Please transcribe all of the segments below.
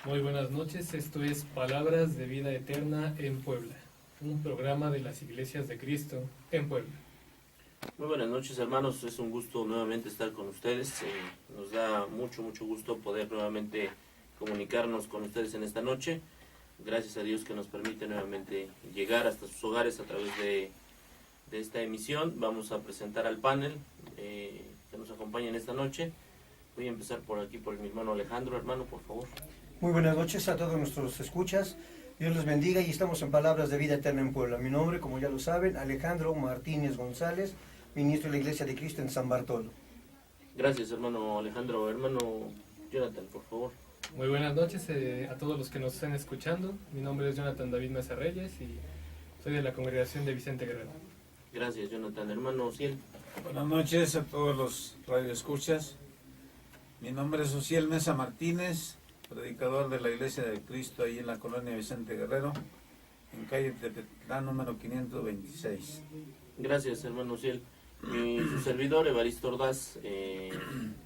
Muy buenas noches, esto es Palabras de Vida Eterna en Puebla, un programa de las Iglesias de Cristo en Puebla. Muy buenas noches, hermanos, es un gusto nuevamente estar con ustedes. Nos da mucho gusto poder nuevamente comunicarnos con ustedes en esta noche. Gracias a Dios que nos permite nuevamente llegar hasta sus hogares a través de esta emisión. Vamos a presentar al panel que nos acompaña en esta noche. Voy a empezar por aquí por mi hermano Alejandro. Hermano, por favor. Muy buenas noches a todos nuestros escuchas. Dios los bendiga y estamos en Palabras de Vida Eterna en Puebla. Mi nombre, como ya lo saben, Alejandro Martínez González, ministro de la Iglesia de Cristo en San Bartolo. Gracias, hermano Alejandro. Hermano Jonathan, por favor. Muy buenas noches a todos los que nos están escuchando. Mi nombre es Jonathan David Mesa Reyes y soy de la congregación de Vicente Guerrero. Gracias, Jonathan. Hermano Ciel. Buenas noches a todos los radioescuchas. Mi nombre es Ociel Mesa Martínez, predicador de la Iglesia de Cristo ahí en la colonia Vicente Guerrero, en calle Tepetlán número 526. Gracias, hermano Ciel. Su servidor, Evaristo Ordaz,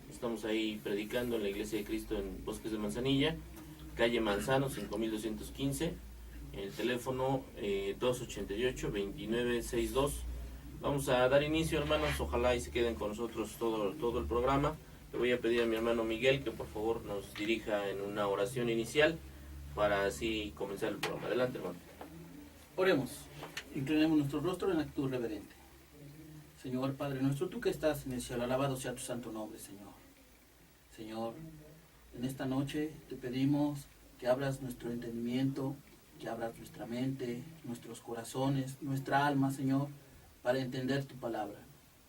estamos ahí predicando en la Iglesia de Cristo en Bosques de Manzanilla, calle Manzano, 5215, el teléfono 288-2962. Vamos a dar inicio, hermanos, ojalá y se queden con nosotros todo el programa. Le voy a pedir a mi hermano Miguel que por favor nos dirija en una oración inicial para así comenzar el programa. Adelante, hermano. Oremos, inclinemos nuestro rostro en actitud reverente. Señor Padre nuestro, tú que estás en el cielo, alabado sea tu santo nombre, Señor. Señor, en esta noche te pedimos que abras nuestro entendimiento, que abras nuestra mente, nuestros corazones, nuestra alma, Señor, para entender tu palabra,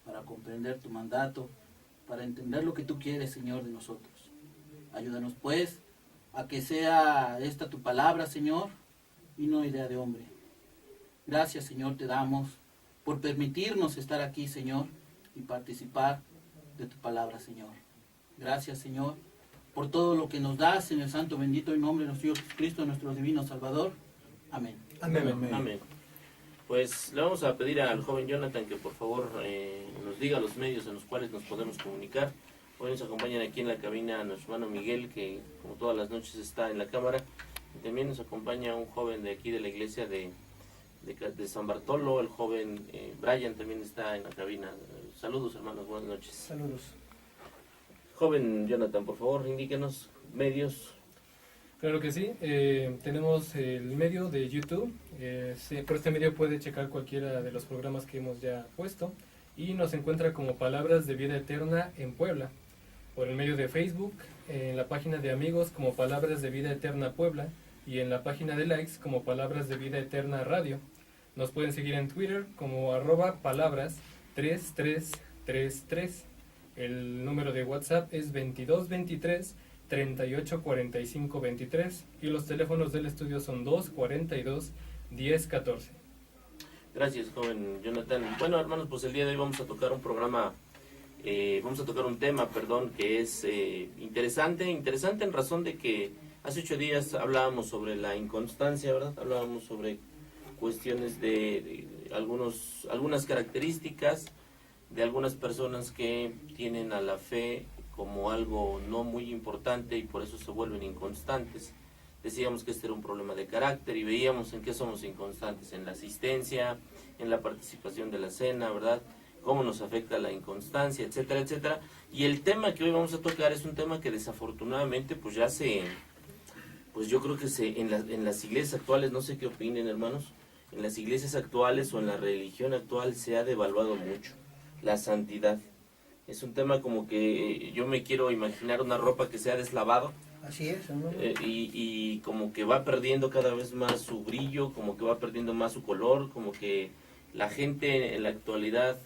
para comprender tu mandato, para entender lo que tú quieres, Señor, de nosotros. Ayúdanos, pues, a que sea esta tu palabra, Señor, y no idea de hombre. Gracias, Señor, te damos por permitirnos estar aquí, Señor, y participar de tu palabra, Señor. Gracias, Señor, por todo lo que nos das en el santo bendito y nombre de nuestro Dios Jesucristo, nuestro divino Salvador. Amén. Amén. Amén. Pues le vamos a pedir al joven Jonathan que por favor nos diga los medios en los cuales nos podemos comunicar. Hoy nos acompañan aquí en la cabina nuestro hermano Miguel, que como todas las noches está en la cámara. Y también nos acompaña un joven de aquí de la iglesia de San Bartolo, el joven Brian también está en la cabina. Saludos, hermanos, buenas noches. Saludos. Joven Jonathan, por favor, indíquenos medios. Claro que sí, tenemos el medio de YouTube, por este medio puede checar cualquiera de los programas que hemos ya puesto y nos encuentra como Palabras de Vida Eterna en Puebla. Por el medio de Facebook, en la página de amigos como Palabras de Vida Eterna Puebla y en la página de likes como Palabras de Vida Eterna Radio. Nos pueden seguir en Twitter como @palabras3333. El número de WhatsApp es 2223 384523 y los teléfonos del estudio son 242 1014. Gracias, joven Jonathan. Bueno, hermanos, pues el día de hoy vamos a tocar un tema, que es interesante en razón de que hace 8 días hablábamos sobre la inconstancia, ¿verdad? Hablábamos sobre cuestiones de algunas características de algunas personas que tienen a la fe como algo no muy importante y por eso se vuelven inconstantes. Decíamos que este era un problema de carácter y veíamos en qué somos inconstantes, en la asistencia, en la participación de la cena, ¿verdad? Cómo nos afecta la inconstancia, etcétera, etcétera. Y el tema que hoy vamos a tocar es un tema que desafortunadamente pues ya yo creo que en las iglesias actuales, no sé qué opinen, hermanos, en las iglesias actuales o en la religión actual se ha devaluado mucho la santidad. Es un tema como que yo me quiero imaginar una ropa que se ha deslavado. Así es, ¿no? Y como que va perdiendo cada vez más su brillo, como que va perdiendo más su color, como que la gente en la actualidad,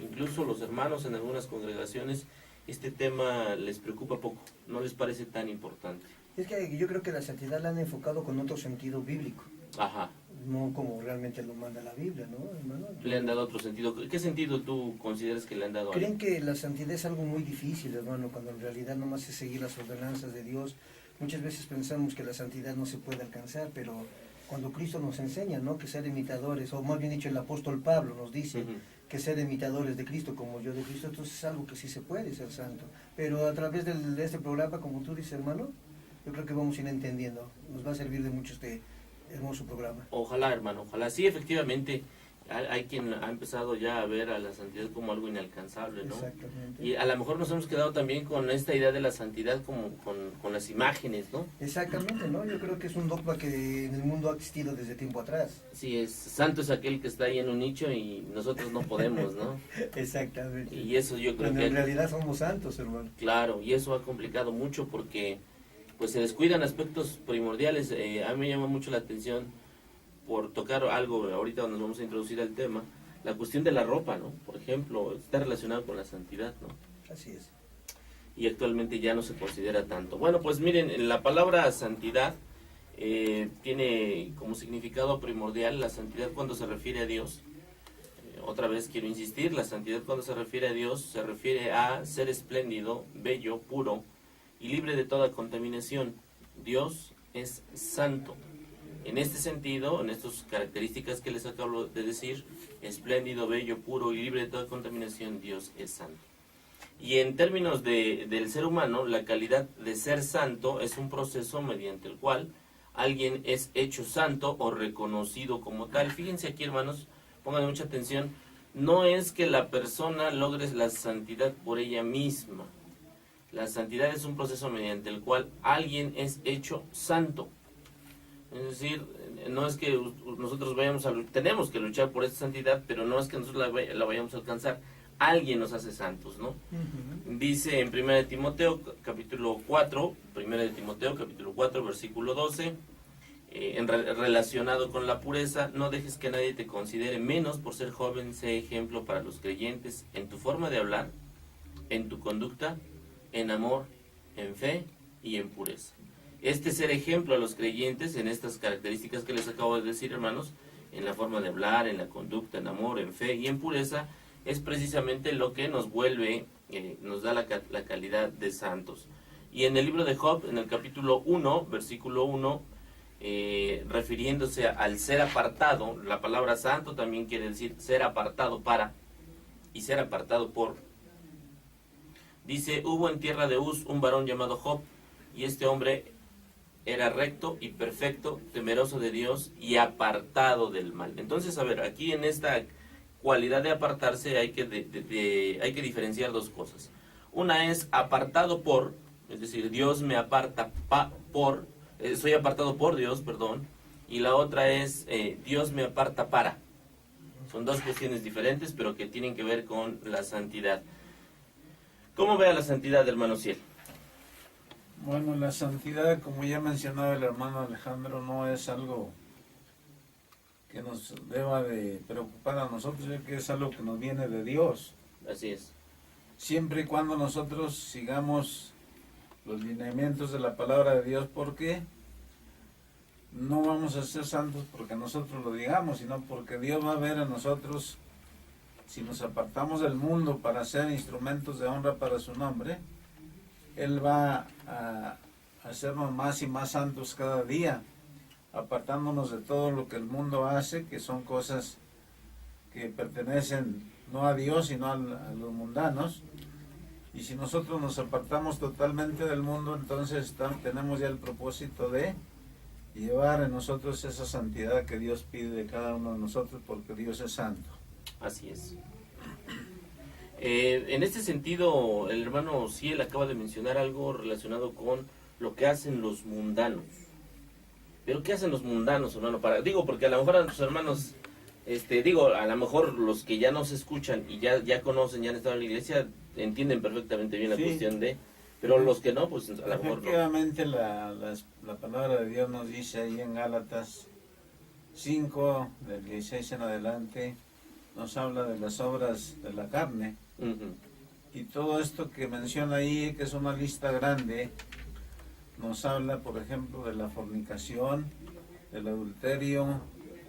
incluso los hermanos en algunas congregaciones, este tema les preocupa poco, no les parece tan importante. Es que yo creo que la santidad la han enfocado con otro sentido bíblico. Ajá. No como realmente lo manda la Biblia, ¿no, hermano? Le han dado otro sentido. ¿Qué sentido tú consideras que le han dado? Creen que la santidad es algo muy difícil, hermano, cuando en realidad nomás es seguir las ordenanzas de Dios. Muchas veces pensamos que la santidad no se puede alcanzar, pero cuando Cristo nos enseña, ¿no?, que ser imitadores, o más bien dicho el apóstol Pablo nos dice que ser imitadores de Cristo como yo de Cristo, entonces es algo que sí se puede ser santo. Pero a través de este programa, como tú dices, hermano, yo creo que vamos a ir entendiendo. Nos va a servir de mucho este hermoso programa. Ojalá, hermano, ojalá. Sí, efectivamente, hay quien ha empezado ya a ver a la santidad como algo inalcanzable, ¿no? Exactamente. Y a lo mejor nos hemos quedado también con esta idea de la santidad como con las imágenes, ¿no? Exactamente, ¿no? Yo creo que es un dogma que en el mundo ha existido desde tiempo atrás. Sí, santo es aquel que está ahí en un nicho y nosotros no podemos, ¿no? Exactamente. Y eso yo creo Cuando que... en realidad somos santos, hermano. Claro, y eso ha complicado mucho porque pues se descuidan aspectos primordiales. A mí me llama mucho la atención por tocar algo, ahorita nos vamos a introducir al tema, la cuestión de la ropa, ¿no? Por ejemplo, está relacionado con la santidad, ¿no? Así es. Y actualmente ya no se considera tanto. Bueno, pues miren, la palabra santidad tiene como significado primordial la santidad cuando se refiere a Dios. Otra vez quiero insistir, la santidad cuando se refiere a Dios se refiere a ser espléndido, bello, puro y libre de toda contaminación. Dios es santo. En este sentido, en estas características que les acabo de decir, espléndido, bello, puro y libre de toda contaminación, Dios es santo. Y en términos del ser humano, la calidad de ser santo es un proceso mediante el cual alguien es hecho santo o reconocido como tal. Fíjense aquí, hermanos, pongan mucha atención, no es que la persona logre la santidad por ella misma. La santidad es un proceso mediante el cual alguien es hecho santo. Es decir, no es que nosotros tenemos que luchar por esta santidad, pero no es que nosotros la vayamos a alcanzar. Alguien nos hace santos, ¿no? Dice en 1 Timoteo capítulo 4, 1 Timoteo capítulo 4, versículo 12, relacionado con la pureza, no dejes que nadie te considere menos por ser joven, sé ejemplo para los creyentes en tu forma de hablar, en tu conducta, en amor, en fe y en pureza. Este ser ejemplo a los creyentes en estas características que les acabo de decir, hermanos, en la forma de hablar, en la conducta, en amor, en fe y en pureza, es precisamente lo que nos vuelve, nos da la calidad de santos. Y en el libro de Job, en el capítulo 1, versículo 1, refiriéndose al ser apartado, la palabra santo también quiere decir ser apartado para y ser apartado por. Dice, hubo en tierra de Uz un varón llamado Job, y este hombre era recto y perfecto, temeroso de Dios y apartado del mal. Entonces, a ver, aquí en esta cualidad de apartarse hay que diferenciar dos cosas. Una es apartado por, es decir, Dios me aparta soy apartado por Dios, perdón, y la otra es Dios me aparta para. Son dos cuestiones diferentes, pero que tienen que ver con la santidad. ¿Cómo ve a la santidad, hermano Ciel? Bueno, la santidad, como ya mencionaba el hermano Alejandro, no es algo que nos deba de preocupar a nosotros, ya que es algo que nos viene de Dios. Así es. Siempre y cuando nosotros sigamos los lineamientos de la palabra de Dios, porque no vamos a ser santos porque nosotros lo digamos, sino porque Dios va a ver en nosotros, si nos apartamos del mundo para ser instrumentos de honra para su nombre, Él va a hacernos más y más santos cada día, apartándonos de todo lo que el mundo hace, que son cosas que pertenecen no a Dios, sino a los mundanos. Y si nosotros nos apartamos totalmente del mundo, entonces tenemos ya el propósito de llevar en nosotros esa santidad que Dios pide de cada uno de nosotros, porque Dios es santo. Así es. En este sentido, el hermano Ciel acaba de mencionar algo relacionado con lo que hacen los mundanos. ¿Pero qué hacen los mundanos, hermano? Porque a lo mejor a nuestros hermanos, a lo mejor los que ya nos escuchan y ya conocen, ya han estado en la iglesia, entienden perfectamente bien la cuestión de... Pero los que no, pues a lo mejor no. Efectivamente, la palabra de Dios nos dice ahí en Gálatas 5, del 16 en adelante, nos habla de las obras de la carne. Y todo esto que menciona ahí, que es una lista grande, nos habla, por ejemplo, de la fornicación, del adulterio,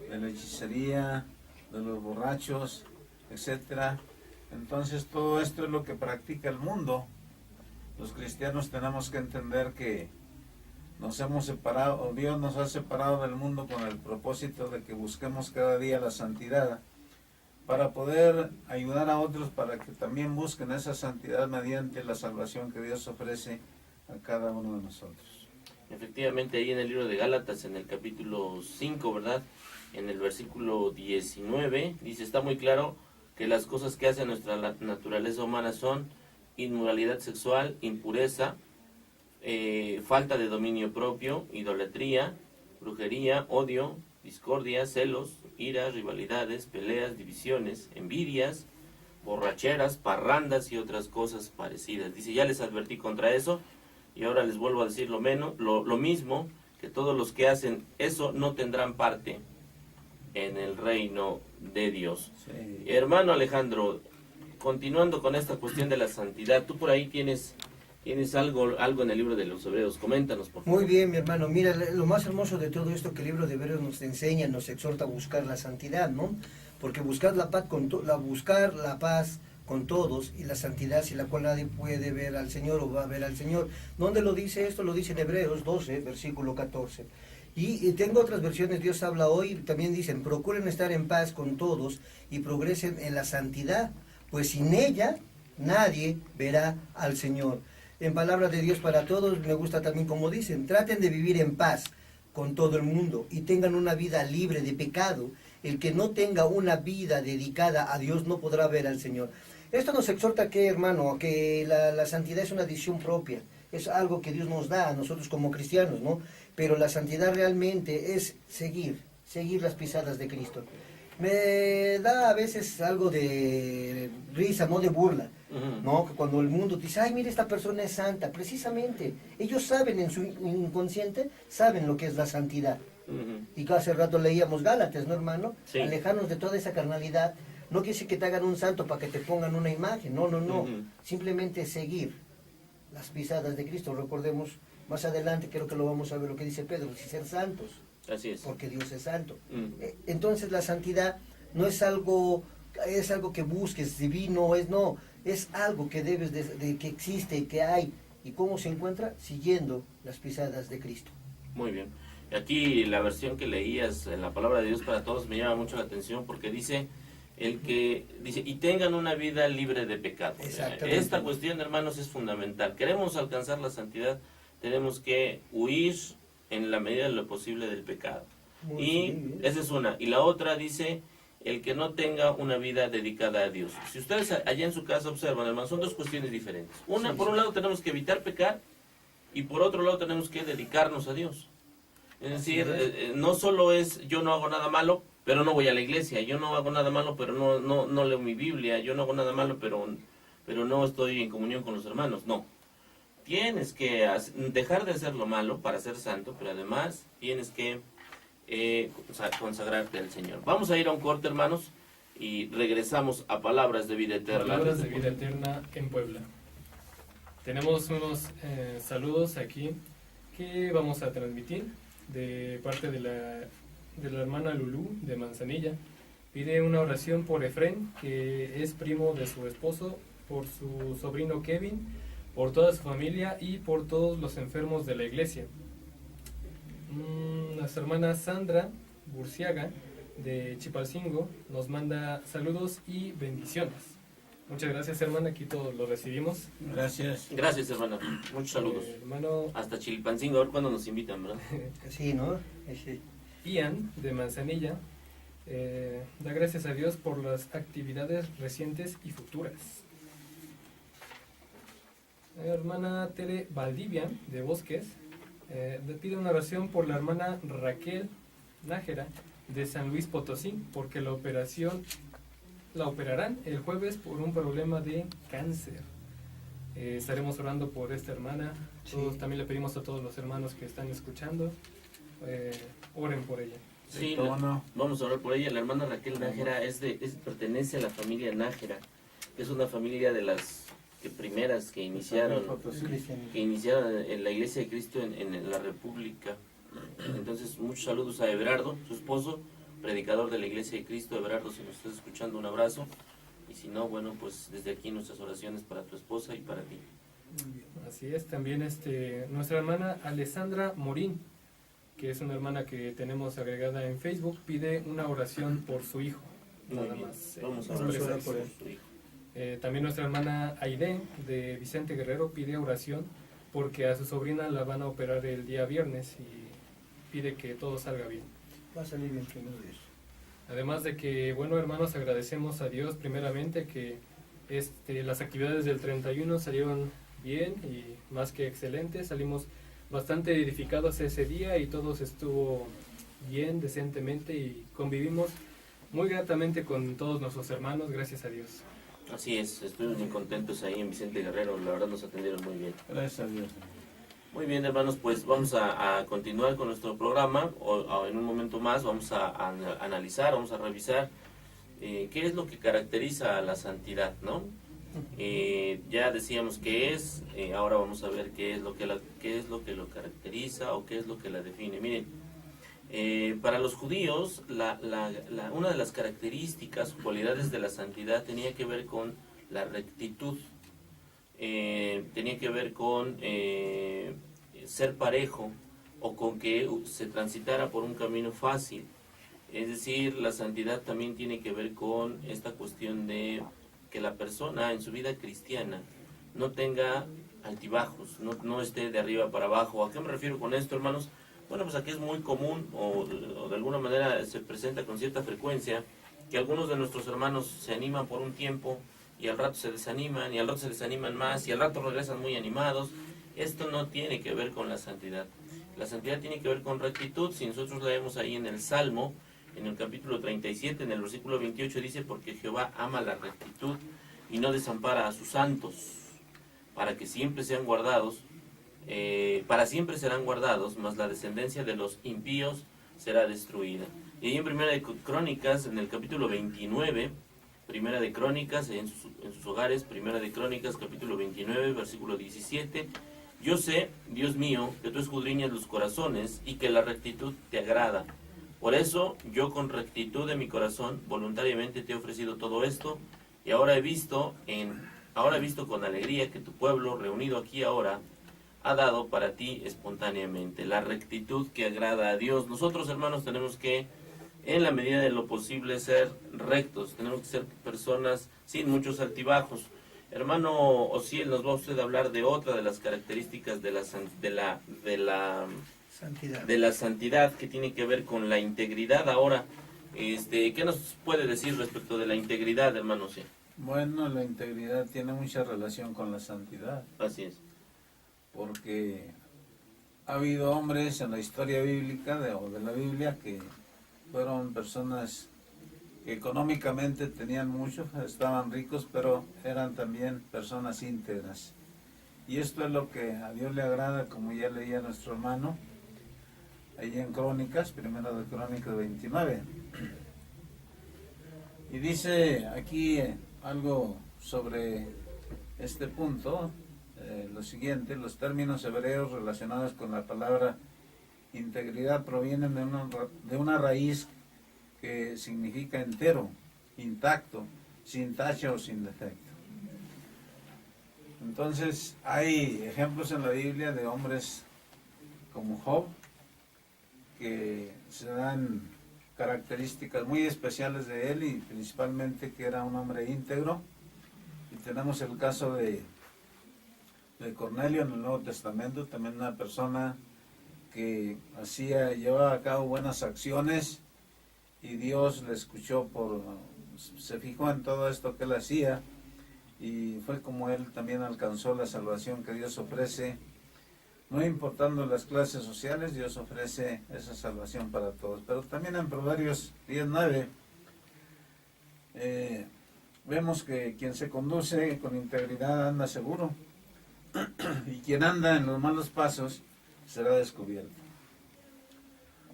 de la hechicería, de los borrachos, etcétera. Entonces todo esto es lo que practica el mundo. Los cristianos tenemos que entender que nos hemos separado, o Dios nos ha separado del mundo con el propósito de que busquemos cada día la santidad, para poder ayudar a otros para que también busquen esa santidad mediante la salvación que Dios ofrece a cada uno de nosotros. Efectivamente, ahí en el libro de Gálatas, en el capítulo 5, ¿verdad? En el versículo 19, dice, está muy claro que las cosas que hace nuestra naturaleza humana son inmoralidad sexual, impureza, falta de dominio propio, idolatría, brujería, odio, discordia, celos, ira, rivalidades, peleas, divisiones, envidias, borracheras, parrandas y otras cosas parecidas. Dice, ya les advertí contra eso y ahora les vuelvo a decir lo mismo, que todos los que hacen eso no tendrán parte en el reino de Dios. Sí. Hermano Alejandro, continuando con esta cuestión de la santidad, tú por ahí tienes algo en el libro de los Hebreos, coméntanos por favor. Muy bien, mi hermano. Mira, lo más hermoso de todo esto que el libro de Hebreos nos enseña, nos exhorta a buscar la santidad, ¿no? Porque buscar la paz buscar la paz con todos y la santidad sin la cual nadie puede ver al Señor o va a ver al Señor. ¿Dónde lo dice esto? Lo dice en Hebreos 12, versículo 14. Y tengo otras versiones, Dios habla hoy, también dicen, procuren estar en paz con todos y progresen en la santidad, pues sin ella nadie verá al Señor. En palabra de Dios para todos, me gusta también como dicen, traten de vivir en paz con todo el mundo y tengan una vida libre de pecado. El que no tenga una vida dedicada a Dios no podrá ver al Señor. Esto nos exhorta que, hermano, que la santidad es una decisión propia, es algo que Dios nos da a nosotros como cristianos, ¿no? Pero la santidad realmente es seguir las pisadas de Cristo. Me da a veces algo de risa, no de burla, ¿no? Que cuando el mundo dice, ay, mire, esta persona es santa, precisamente, ellos saben en su inconsciente, saben lo que es la santidad. Y hace rato leíamos Gálatas, ¿no, hermano? Sí. Alejarnos de toda esa carnalidad. No quiere decir que te hagan un santo para que te pongan una imagen, no. Simplemente seguir las pisadas de Cristo. Recordemos más adelante, creo que lo vamos a ver lo que dice Pedro, si ser santos, Así es. porque Dios es santo. Entonces la santidad no es algo que busques, divino, es algo que debes de que existe, que hay. ¿Y cómo se encuentra? Siguiendo las pisadas de Cristo. Muy bien. Aquí la versión que leías en la palabra de Dios para todos me llama mucho la atención porque dice y tengan una vida libre de pecado. Exactamente. Esta cuestión, hermanos, es fundamental. Queremos alcanzar la santidad, tenemos que huir en la medida de lo posible del pecado. Muy Y bien. esa es una. Y la otra dice, el que no tenga una vida dedicada a Dios. Si ustedes allá en su casa observan, hermanos, son dos cuestiones diferentes. Una, Sí, por sí. un lado tenemos que evitar pecar y por otro lado tenemos que dedicarnos a Dios. Es decir, no solo es yo no hago nada malo, pero no voy a la iglesia, yo no hago nada malo, pero no leo mi Biblia, yo no hago nada malo, pero no estoy en comunión con los hermanos. No, tienes que dejar de hacer lo malo para ser santo, pero además tienes que consagrarte al Señor. Vamos a ir a un corte, hermanos, y regresamos a Palabras de Vida Eterna. Palabras de Vida Eterna en Puebla. Tenemos unos saludos aquí que vamos a transmitir de parte de la hermana Lulú de Manzanilla. Pide una oración por Efrén, que es primo de su esposo, por su sobrino Kevin, por toda su familia y por todos los enfermos de la iglesia. Nuestra hermana Sandra Burciaga de Chipalcingo nos manda saludos y bendiciones. Muchas gracias, hermana, aquí todos lo recibimos. Gracias. Gracias, hermana. Muchos saludos. Hermano Hasta Chilpancingo, a ver cuándo nos invitan, ¿verdad? Sí, ¿no? Sí. Ian de Manzanilla da gracias a Dios por las actividades recientes y futuras. Hermana Tere Valdivia de Bosques le pide una oración por la hermana Raquel Nájera de San Luis Potosí, porque la operarán el jueves por un problema de cáncer. Estaremos orando por esta hermana. Todos, Sí. también le pedimos a todos los hermanos que están escuchando, oren por ella. Sí, ¿Cómo no? vamos a hablar por ella. La hermana Raquel Nájera pertenece a la familia Nájera, que es una familia de las primeras que iniciaron Cristian. en la Iglesia de Cristo en la República. Entonces, muchos saludos a Everardo, su esposo, predicador de la Iglesia de Cristo. Everardo, si nos estás escuchando, un abrazo. Y si no, bueno, pues desde aquí nuestras oraciones para tu esposa y para ti. Así es, también nuestra hermana Alessandra Morín, que es una hermana que tenemos agregada en Facebook, pide una oración por su hijo. Muy Nada bien. más. Vamos a expresa orar eso. por su hijo. También nuestra hermana Aide de Vicente Guerrero pide oración porque a su sobrina la van a operar el día viernes y pide que todo salga bien. Va a salir bien, primero Dios. Además de que, bueno, hermanos, agradecemos a Dios primeramente que las actividades del 31 salieron bien y más que excelentes. Salimos bastante edificados ese día y todo estuvo bien, decentemente, y convivimos muy gratamente con todos nuestros hermanos, gracias a Dios. Así es, estuvimos muy contentos ahí en Vicente Guerrero, la verdad nos atendieron muy bien. Gracias a Dios. Muy bien, hermanos, pues vamos a continuar con nuestro programa. O en un momento más vamos a analizar, vamos a revisar qué es lo que caracteriza a la santidad, ¿no? Ya decíamos qué es, ahora vamos a ver qué es lo que lo caracteriza o qué es lo que la define. Miren, para los judíos, una de las características o cualidades de la santidad tenía que ver con la rectitud. Tenía que ver con ser parejo o con que se transitara por un camino fácil. Es decir, la santidad también tiene que ver con esta cuestión de que la persona en su vida cristiana no tenga altibajos, no esté de arriba para abajo. ¿A qué me refiero con esto, hermanos? Bueno, pues aquí es muy común o de alguna manera se presenta con cierta frecuencia que algunos de nuestros hermanos se animan por un tiempo y al rato se desaniman, y al rato se desaniman más, y al rato regresan muy animados. Esto no tiene que ver con la santidad. La santidad tiene que ver con rectitud. Si nosotros leemos ahí en el Salmo, en el capítulo 37, en el versículo 28, dice: porque Jehová ama la rectitud y no desampara a sus santos, para que siempre sean guardados, para siempre serán guardados, mas la descendencia de los impíos será destruida. Y ahí en Primera de Crónicas, en el capítulo 29, Primera de Crónicas, en sus hogares, Primera de Crónicas, capítulo 29, versículo 17. Yo sé, Dios mío, que tú escudriñas los corazones y que la rectitud te agrada. Por eso, yo con rectitud de mi corazón, voluntariamente te he ofrecido todo esto, y ahora he visto con alegría que tu pueblo, reunido aquí ahora, ha dado para ti espontáneamente. La rectitud que agrada a Dios. Nosotros, hermanos, tenemos que, en la medida de lo posible, ser rectos. Tenemos que ser personas sin muchos altibajos. Hermano Osiel, nos va usted a hablar de otra de las características de la santidad, que tiene que ver con la integridad. Ahora, ¿qué nos puede decir respecto de la integridad, hermano Osiel? Bueno, la integridad tiene mucha relación con la santidad. Así es. Porque ha habido hombres en la historia bíblica o de la Biblia que fueron personas que económicamente tenían mucho, estaban ricos, pero eran también personas íntegras. Y esto es lo que a Dios le agrada, como ya leía nuestro hermano, ahí en Crónicas, Primera de Crónicas 29. Y dice aquí algo sobre este punto, lo siguiente: los términos hebreos relacionados con la palabra integridad provienen de una raíz que significa entero, intacto, sin tacha o sin defecto. Entonces hay ejemplos en la Biblia de hombres como Job, que se dan características muy especiales de él, y principalmente que era un hombre íntegro. Y tenemos el caso de Cornelio en el Nuevo Testamento, también una persona que llevaba a cabo buenas acciones, y Dios le escuchó, se fijó en todo esto que él hacía, y fue como él también alcanzó la salvación que Dios ofrece. No importando las clases sociales, Dios ofrece esa salvación para todos. Pero también en Proverbios 10:9 vemos que quien se conduce con integridad anda seguro, y quien anda en los malos pasos será descubierto.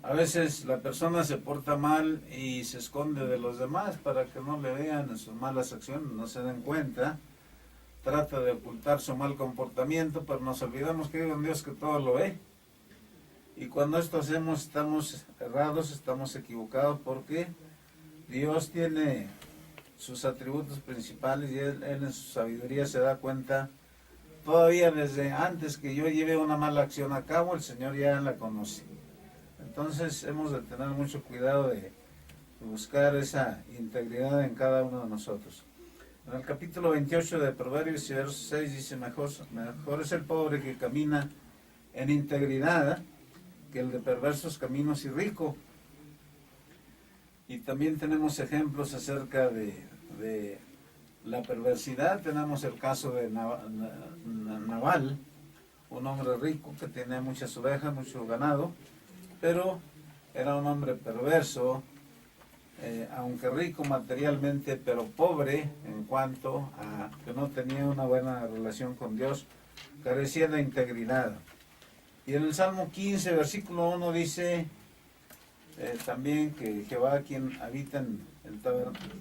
A veces la persona se porta mal y se esconde de los demás para que no le vean en sus malas acciones, no se den cuenta. Trata de ocultar su mal comportamiento, pero nos olvidamos que hay un Dios que todo lo ve. Y cuando esto hacemos, estamos errados, estamos equivocados, porque Dios tiene sus atributos principales, y Él en su sabiduría se da cuenta. Todavía desde antes que yo lleve una mala acción a cabo, el Señor ya la conoce. Entonces hemos de tener mucho cuidado de buscar esa integridad en cada uno de nosotros. En el capítulo 28 de Proverbios, verso 6 dice, mejor es el pobre que camina en integridad que el de perversos caminos y rico. Y también tenemos ejemplos acerca de la perversidad. Tenemos el caso de Nabal, un hombre rico que tenía muchas ovejas, mucho ganado, pero era un hombre perverso, aunque rico materialmente, pero pobre en cuanto a que no tenía una buena relación con Dios, carecía de integridad. Y en el Salmo 15, versículo 1 dice también que Jehová, quien habita en el tabernáculo,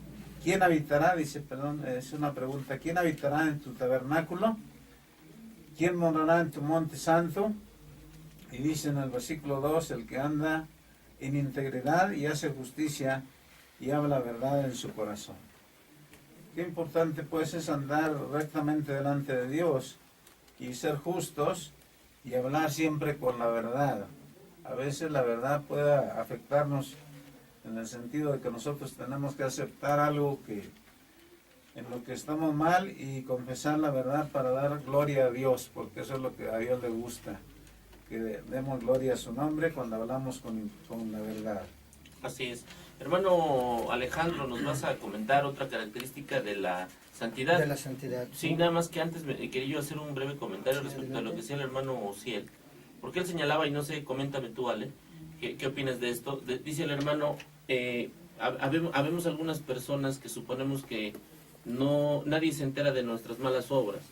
¿quién habitará? Dice, perdón, es una pregunta, ¿quién habitará en tu tabernáculo? ¿Quién morará en tu monte santo? Y dice en el versículo 2, el que anda en integridad y hace justicia y habla verdad en su corazón. Qué importante pues es andar rectamente delante de Dios y ser justos y hablar siempre con la verdad. A veces la verdad puede afectarnos en el sentido de que nosotros tenemos que aceptar algo que en lo que estamos mal y confesar la verdad para dar gloria a Dios, porque eso es lo que a Dios le gusta, que demos gloria a su nombre cuando hablamos con la verdad. Así es. Hermano Alejandro, nos vas a comentar otra característica de la santidad. De la santidad. Sí, nada más que antes quería yo hacer un breve comentario respecto a lo que decía el hermano Ociel. Porque él señalaba, y no sé, coméntame tú, Ale, ¿qué opinas de esto? Dice el hermano, habemos algunas personas que suponemos que nadie se entera de nuestras malas obras.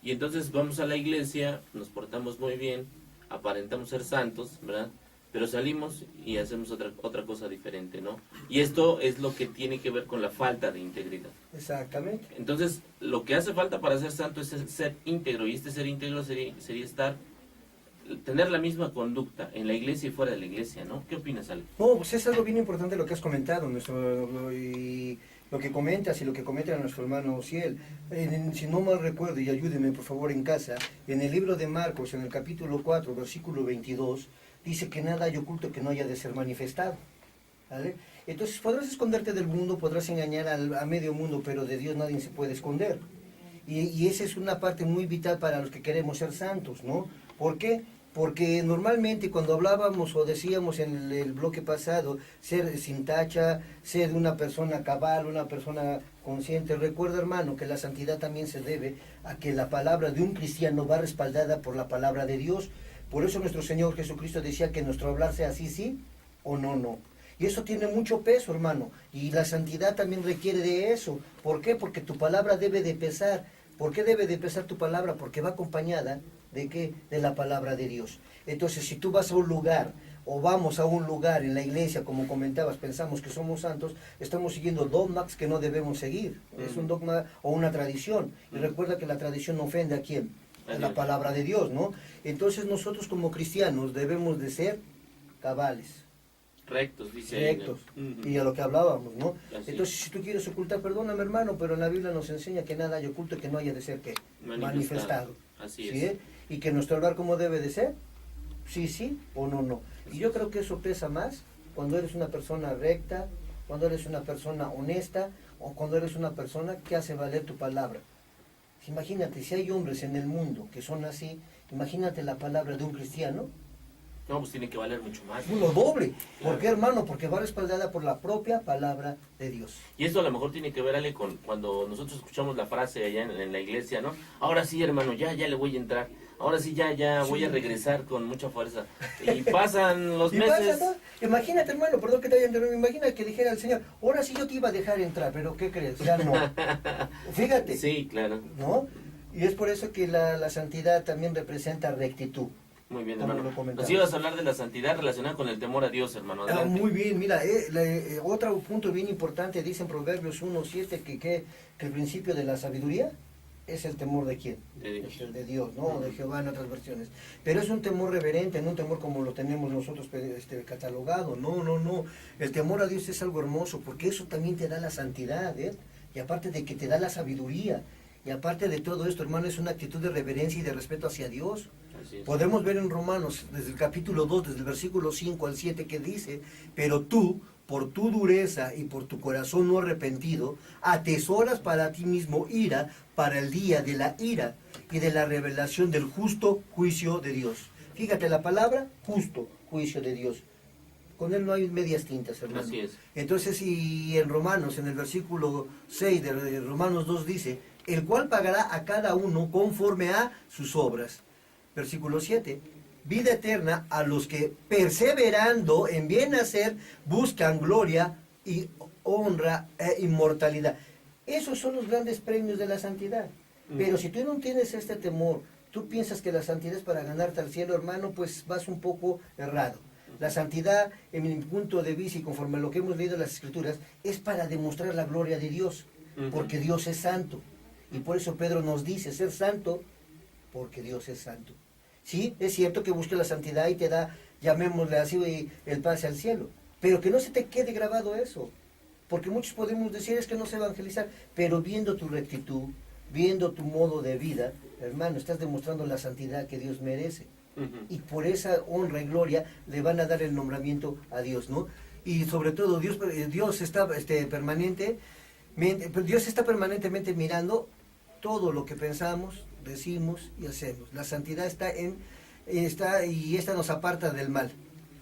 Y entonces vamos a la iglesia, nos portamos muy bien, aparentamos ser santos, ¿verdad? Pero salimos y hacemos otra cosa diferente, ¿no? Y esto es lo que tiene que ver con la falta de integridad. Exactamente. Entonces, lo que hace falta para ser santo es ser íntegro, y este ser íntegro sería tener la misma conducta en la iglesia y fuera de la iglesia, ¿no? ¿Qué opinas, Ale? No, pues es algo bien importante lo que has comentado, y lo que comentas y lo que comenta nuestro hermano Ociel. Si no mal recuerdo, y ayúdeme por favor en casa, en el libro de Marcos, en el capítulo 4, versículo 22, dice que nada hay oculto que no haya de ser manifestado. ¿Vale? Entonces podrás esconderte del mundo, podrás engañar a medio mundo, pero de Dios nadie se puede esconder. Y esa es una parte muy vital para los que queremos ser santos, ¿no? ¿Por qué? Porque normalmente cuando hablábamos o decíamos en el bloque pasado, ser sin tacha, ser una persona cabal, una persona consciente, recuerda hermano que la santidad también se debe a que la palabra de un cristiano va respaldada por la palabra de Dios. Por eso nuestro Señor Jesucristo decía que nuestro hablar sea sí o no. Y eso tiene mucho peso, hermano. Y la santidad también requiere de eso. ¿Por qué? Porque tu palabra debe de pesar. ¿Por qué debe de pesar tu palabra? Porque va acompañada ¿de qué? De la palabra de Dios. Entonces, si tú vas a un lugar o vamos a un lugar en la iglesia, como comentabas, pensamos que somos santos, estamos siguiendo dogmas que no debemos seguir. Es un dogma o una tradición. Y recuerda que la tradición ofende ¿a quién? A la palabra de Dios, ¿no? Entonces nosotros como cristianos debemos de ser cabales. Rectos, dice. Rectos. Y a lo que hablábamos, ¿no? Así. Entonces, si tú quieres ocultar, perdóname hermano, pero en la Biblia nos enseña que nada hay oculto que no haya de ser ¿qué? Manifestado. Así ¿Sí? es. Y que nuestro hablar como debe de ser, sí o no. Y yo creo que eso pesa más cuando eres una persona recta, cuando eres una persona honesta, o cuando eres una persona que hace valer tu palabra. Imagínate, si hay hombres en el mundo que son así, imagínate la palabra de un cristiano. No, pues tiene que valer mucho más. Lo doble. Claro. ¿Por qué, hermano? Porque va respaldada por la propia palabra de Dios. Y esto a lo mejor tiene que ver, Ale, con cuando nosotros escuchamos la frase allá en la iglesia, ¿no? Ahora sí, hermano, ya le voy a entrar. Ahora sí, ya voy a regresar con mucha fuerza. Y pasan los meses. Pasa, ¿no? Imagínate, hermano, perdón que te haya interrumpido, imagina que dijera el Señor, ahora sí yo te iba a dejar entrar, pero ¿qué crees? Ya no. Fíjate. Sí, claro. ¿No? Y es por eso que la santidad también representa rectitud. Muy bien, Como hermano. lo comentamos. Nos ibas a hablar de la santidad relacionada con el temor a Dios, hermano. Adelante. Muy bien, mira, otro punto bien importante, dice en Proverbios 1:7 que el principio de la sabiduría es el temor de quién? De Dios. Es el de Dios, ¿no? De Jehová en otras versiones. Pero es un temor reverente, no un temor como lo tenemos nosotros catalogado. No. El temor a Dios es algo hermoso, porque eso también te da la santidad, ¿eh? Y aparte de que te da la sabiduría, y aparte de todo esto, hermano, es una actitud de reverencia y de respeto hacia Dios. Podemos ver en Romanos, desde el capítulo 2, desde el versículo 5 al 7, que dice, pero tú, por tu dureza y por tu corazón no arrepentido, atesoras para ti mismo ira para el día de la ira y de la revelación del justo juicio de Dios. Fíjate la palabra, justo juicio de Dios. Con él no hay medias tintas, hermano. Así es. Entonces, y en Romanos, en el versículo 6 de Romanos 2 dice, el cual pagará a cada uno conforme a sus obras. Versículo 7, vida eterna a los que perseverando en bien hacer buscan gloria y honra e inmortalidad. Esos son los grandes premios de la santidad. Pero si tú no tienes este temor, tú piensas que la santidad es para ganarte al cielo, hermano, pues vas un poco errado. La santidad, en mi punto de vista y conforme a lo que hemos leído en las Escrituras, es para demostrar la gloria de Dios, porque Dios es santo. Y por eso Pedro nos dice, ser santo, porque Dios es santo. Sí, es cierto que busque la santidad y te da, llamémosle así, el pase al cielo. Pero que no se te quede grabado eso. Porque muchos podemos decir, es que no sé evangelizar, pero viendo tu rectitud, viendo tu modo de vida, hermano, estás demostrando la santidad que Dios merece. Y por esa honra y gloria le van a dar el nombramiento a Dios, ¿no? Y sobre todo Dios está permanentemente mirando todo lo que pensamos, decimos y hacemos. La santidad está y esta nos aparta del mal.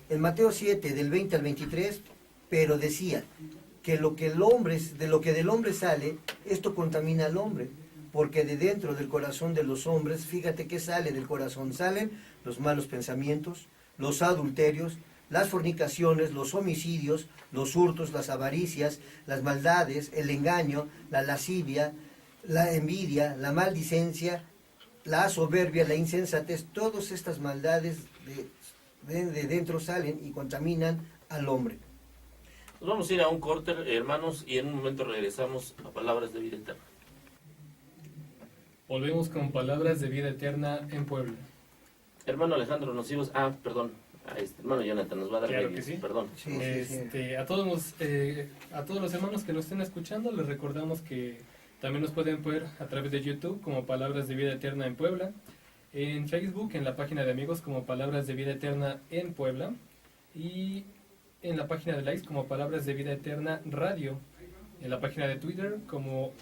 En Mateo 7, del 20 al 23, pero decía que de lo que del hombre sale, esto contamina al hombre. Porque de dentro del corazón de los hombres, fíjate que sale del corazón, salen los malos pensamientos, los adulterios, las fornicaciones, los homicidios, los hurtos, las avaricias, las maldades, el engaño, la lascivia, la envidia, la maldicencia, la soberbia, la insensatez. Todas estas maldades de dentro salen y contaminan al hombre. Nos vamos a ir a un corte, hermanos, y en un momento regresamos a Palabras de Vida Eterna. Volvemos con Palabras de Vida Eterna en Puebla. Hermano Alejandro, nos ibas... perdón. Hermano Jonathan nos va a dar Claro medios, que sí. perdón. Sí. A todos los hermanos que nos estén escuchando, les recordamos que también nos pueden ver a través de YouTube como Palabras de Vida Eterna en Puebla, en Facebook, en la página de amigos como Palabras de Vida Eterna en Puebla, y en la página de likes como Palabras de Vida Eterna Radio, en la página de Twitter como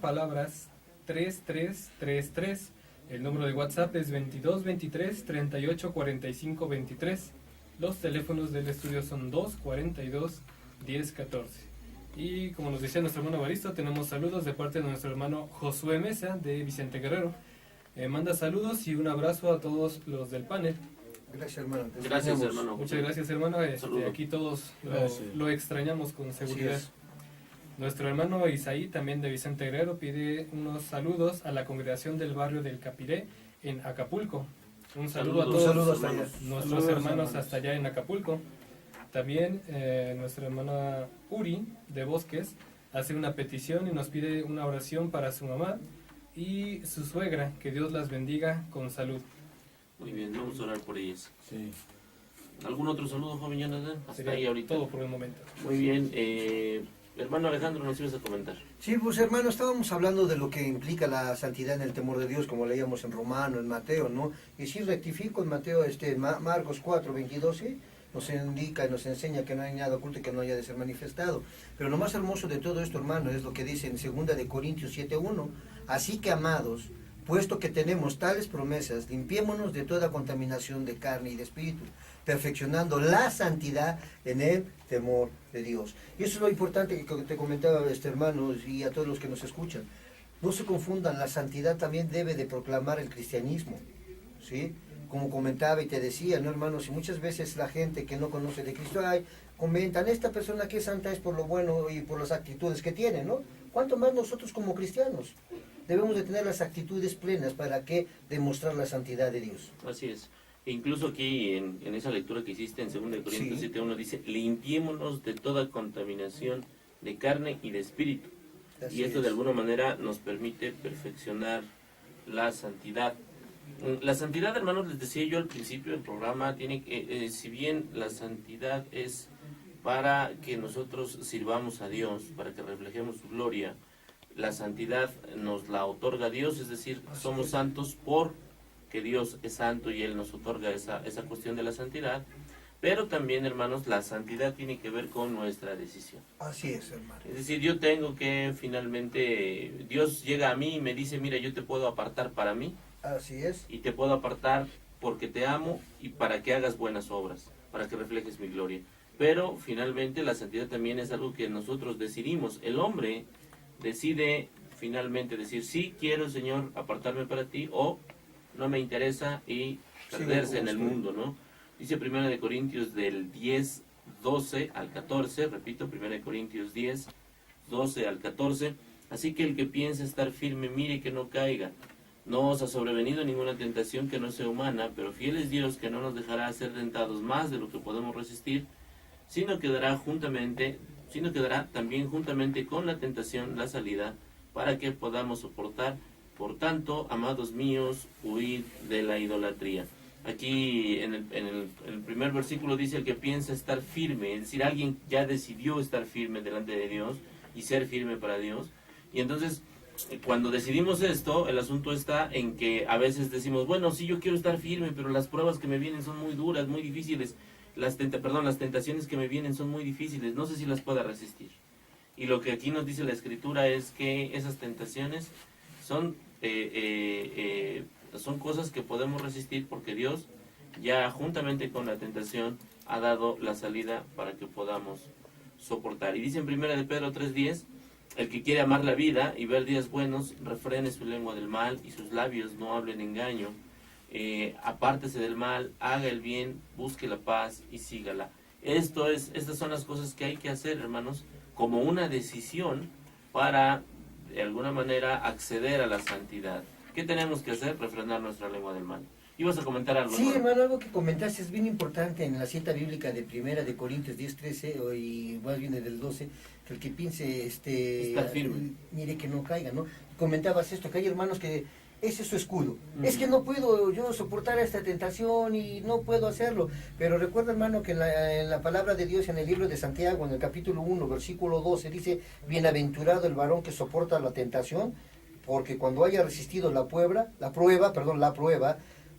@palabras 3333. El número de WhatsApp es 22 23 38 45 23. Los teléfonos del estudio son 2 42 10 14. Y como nos decía nuestro hermano Baristo, tenemos saludos de parte de nuestro hermano Josué Mesa de Vicente Guerrero. Manda saludos y un abrazo a todos los del panel. Gracias, hermano. Gracias, hermano. Muchas gracias, hermano. Aquí todos lo extrañamos con seguridad. Nuestro hermano Isaí, también de Vicente Guerrero, pide unos saludos a la congregación del barrio del Capiré en Acapulco. Un saludo a todos nuestros hermanos hasta allá en Acapulco. También nuestra hermana Uri de Bosques hace una petición y nos pide una oración para su mamá y su suegra, que Dios las bendiga con salud. Muy bien, vamos a orar por ellas. Sí. ¿Algún otro saludo, joven Jonathan? Hasta Sería ahí ahorita. todo por el momento. Muy bien, hermano Alejandro, nos ibas a comentar. Sí, pues hermano, estábamos hablando de lo que implica la santidad en el temor de Dios, como leíamos en Romano, en Mateo, ¿no? Y sí rectifico en Mateo, Marcos 4, 22, ¿sí? Nos indica y nos enseña que no hay nada oculto y que no haya de ser manifestado. Pero lo más hermoso de todo esto, hermano, es lo que dice en 2 de Corintios 7:1. Así que, amados, puesto que tenemos tales promesas, limpiémonos de toda contaminación de carne y de espíritu, perfeccionando la santidad en el temor de Dios. Y eso es lo importante que te comentaba, hermanos, y a todos los que nos escuchan. No se confundan, la santidad también debe de proclamar el cristianismo, ¿sí? Como comentaba y te decía, ¿no, hermanos? Y muchas veces la gente que no conoce de Cristo, comentan, esta persona que es santa es por lo bueno y por las actitudes que tiene, ¿no? ¿Cuánto más nosotros como cristianos? Debemos de tener las actitudes plenas para que demostrar la santidad de Dios. Así es. Incluso aquí en esa lectura que hiciste en 2 de Corintios 7:1 dice, limpiémonos de toda contaminación de carne y de espíritu. Y esto de alguna manera nos permite perfeccionar la santidad. La santidad, hermanos, les decía yo al principio del programa, tiene que, si bien la santidad es para que nosotros sirvamos a Dios, para que reflejemos su gloria, la santidad nos la otorga Dios, es decir, somos santos porque Dios es santo y Él nos otorga esa cuestión de la santidad. Pero también, hermanos, la santidad tiene que ver con nuestra decisión. Así es, hermano. Es decir, yo tengo que finalmente, Dios llega a mí y me dice, mira, yo te puedo apartar para mí, Así es. y te puedo apartar porque te amo y para que hagas buenas obras, para que reflejes mi gloria. Pero finalmente la santidad también es algo que nosotros decidimos. El hombre decide finalmente decir, sí, quiero, Señor, apartarme para ti, o no me interesa y perderse en el mundo, ¿no? Dice 1 Corintios del 10, 12 al 14, repito, 1 Corintios 10, 12 al 14, así que el que piensa estar firme, mire que no caiga. No os ha sobrevenido ninguna tentación que no sea humana, pero fiel es Dios que no nos dejará ser tentados más de lo que podemos resistir, sino que dará también juntamente con la tentación la salida para que podamos soportar. Por tanto, amados míos, huid de la idolatría. Aquí en el primer versículo dice el que piensa estar firme, es decir, alguien ya decidió estar firme delante de Dios y ser firme para Dios. Y entonces, cuando decidimos esto, el asunto está en que a veces decimos, bueno, sí, yo quiero estar firme, pero las pruebas que me vienen son muy duras, muy difíciles. Las tentaciones que me vienen son muy difíciles, no sé si las pueda resistir. Y lo que aquí nos dice la Escritura es que esas tentaciones son cosas que podemos resistir porque Dios ya juntamente con la tentación ha dado la salida para que podamos soportar. Y dice en 1 de Pedro 3:10, el que quiere amar la vida y ver días buenos, refrene su lengua del mal y sus labios no hablen engaño. Apártese del mal, haga el bien, busque la paz y sígala. Estas son las cosas que hay que hacer, hermanos, como una decisión para, de alguna manera, acceder a la santidad. ¿Qué tenemos que hacer? Refrenar nuestra lengua del mal. ¿Ibas a comentar algo? Sí, hermano, algo que comentaste es bien importante en la cita bíblica de 1 Corintios 10:13 y más bien del 12, que el que piense estar firme, mire que no caiga, ¿no? Comentabas esto, que hay hermanos que ese es su escudo. Es que no puedo yo soportar esta tentación y no puedo hacerlo. Pero recuerda, hermano, que en la palabra de Dios, en el libro de Santiago, en el capítulo 1, versículo 12, dice, bienaventurado el varón que soporta la tentación, porque cuando haya resistido la prueba,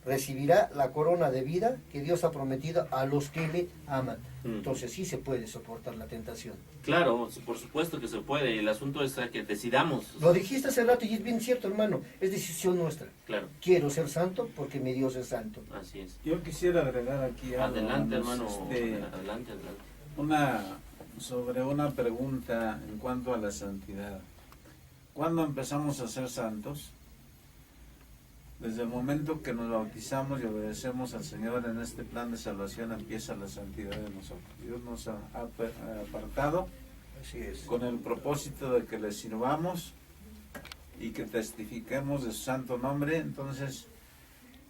recibirá la corona de vida que Dios ha prometido a los que le aman. Entonces sí se puede soportar la tentación. Claro, por supuesto que se puede. El asunto es que decidamos. Lo dijiste hace rato y es bien cierto, hermano. Es decisión nuestra. Claro. Quiero ser santo porque mi Dios es santo. Así es. Yo quisiera agregar aquí algo. Adelante, hermano. Adelante. Adelante. Sobre una pregunta en cuanto a la santidad. ¿Cuándo empezamos a ser santos? Desde el momento que nos bautizamos y obedecemos al Señor en este plan de salvación, empieza la santidad de nosotros. Dios nos ha apartado. Así es. Con el propósito de que le sirvamos y que testifiquemos de su santo nombre. Entonces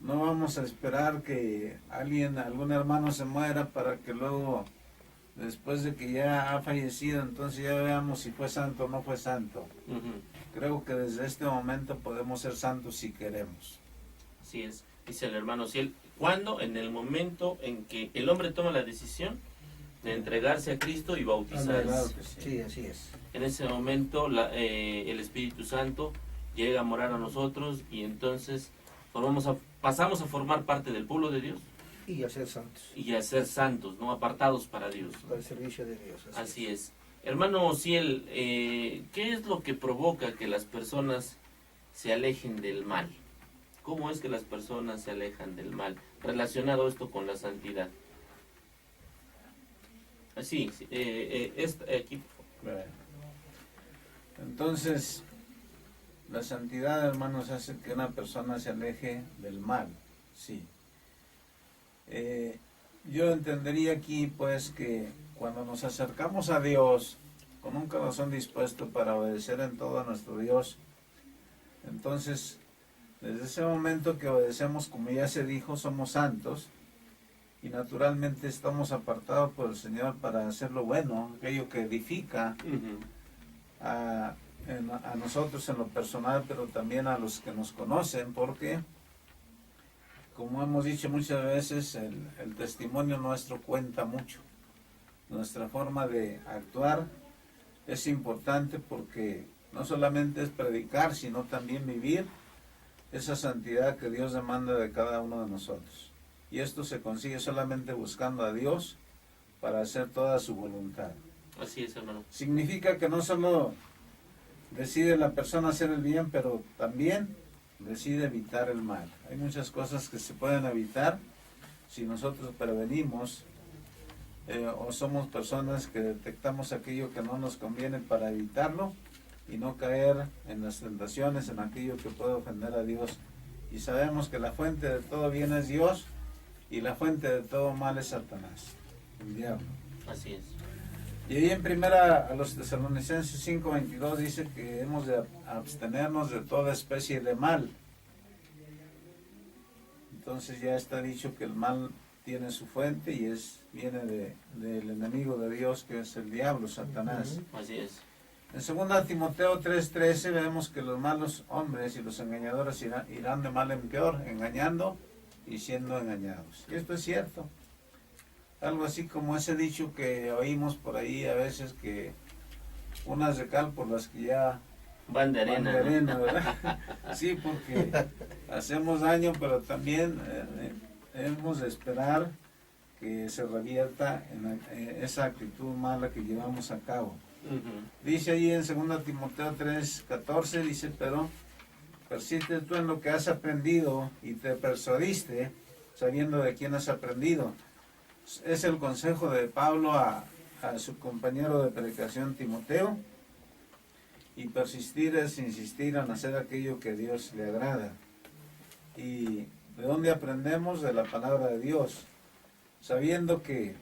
no vamos a esperar que algún hermano se muera para que luego, después de que ya ha fallecido, entonces ya veamos si fue santo o no fue santo. Creo que desde este momento podemos ser santos si queremos. Así es, dice el hermano Ciel. ¿Cuándo? En el momento en que el hombre toma la decisión de entregarse a Cristo y bautizarse. Claro que Sí, así es. En ese momento el Espíritu Santo llega a morar a nosotros y entonces pasamos a formar parte del pueblo de Dios Y a ser santos. y a ser santos, no apartados para Dios. Para el servicio de Dios. Así es. Hermano Ciel, ¿qué es lo que provoca que las personas se alejen del mal? ¿Cómo es que las personas se alejan del mal? Relacionado esto con la santidad. Así, aquí. Bueno. Entonces, la santidad, hermanos, hace que una persona se aleje del mal. Sí. Yo entendería aquí, pues, que cuando nos acercamos a Dios con un corazón dispuesto para obedecer en todo a nuestro Dios, entonces, desde ese momento que obedecemos, como ya se dijo, somos santos y naturalmente estamos apartados por el Señor para hacer lo bueno, aquello que edifica a nosotros en lo personal, pero también a los que nos conocen, porque, como hemos dicho muchas veces, el testimonio nuestro cuenta mucho. Nuestra forma de actuar es importante porque no solamente es predicar, sino también vivir esa santidad que Dios demanda de cada uno de nosotros. y esto se consigue solamente buscando a Dios para hacer toda su voluntad. Así es, hermano. Significa que no solo decide la persona hacer el bien, pero también decide evitar el mal. Hay muchas cosas que se pueden evitar si nosotros prevenimos o somos personas que detectamos aquello que no nos conviene para evitarlo y no caer en las tentaciones, en aquello que puede ofender a Dios. Y sabemos que la fuente de todo bien es Dios y la fuente de todo mal es Satanás, el diablo. Así es. Y ahí en primera a los Tesalonicenses 5:22 dice que hemos de abstenernos de toda especie de mal. Entonces ya está dicho que el mal tiene su fuente y viene del enemigo de Dios, que es el diablo, Satanás. Así es. En 2 Timoteo 3:13 vemos que los malos hombres y los engañadores irán de mal en peor, engañando y siendo engañados. Y esto es cierto. Algo así como ese dicho que oímos por ahí a veces, que unas de cal por las que ya Van de arena. ¿no? ¿verdad? Sí, porque hacemos daño, pero también hemos de esperar que se revierta en esa actitud mala que llevamos a cabo. Ujú. Dice ahí en 2 Timoteo 3:14, dice, pero persiste tú en lo que has aprendido y te persuadiste, sabiendo de quién has aprendido. Es el consejo de Pablo a su compañero de predicación Timoteo, y persistir es insistir en hacer aquello que a Dios le agrada. ¿Y de dónde aprendemos? De la palabra de Dios, sabiendo que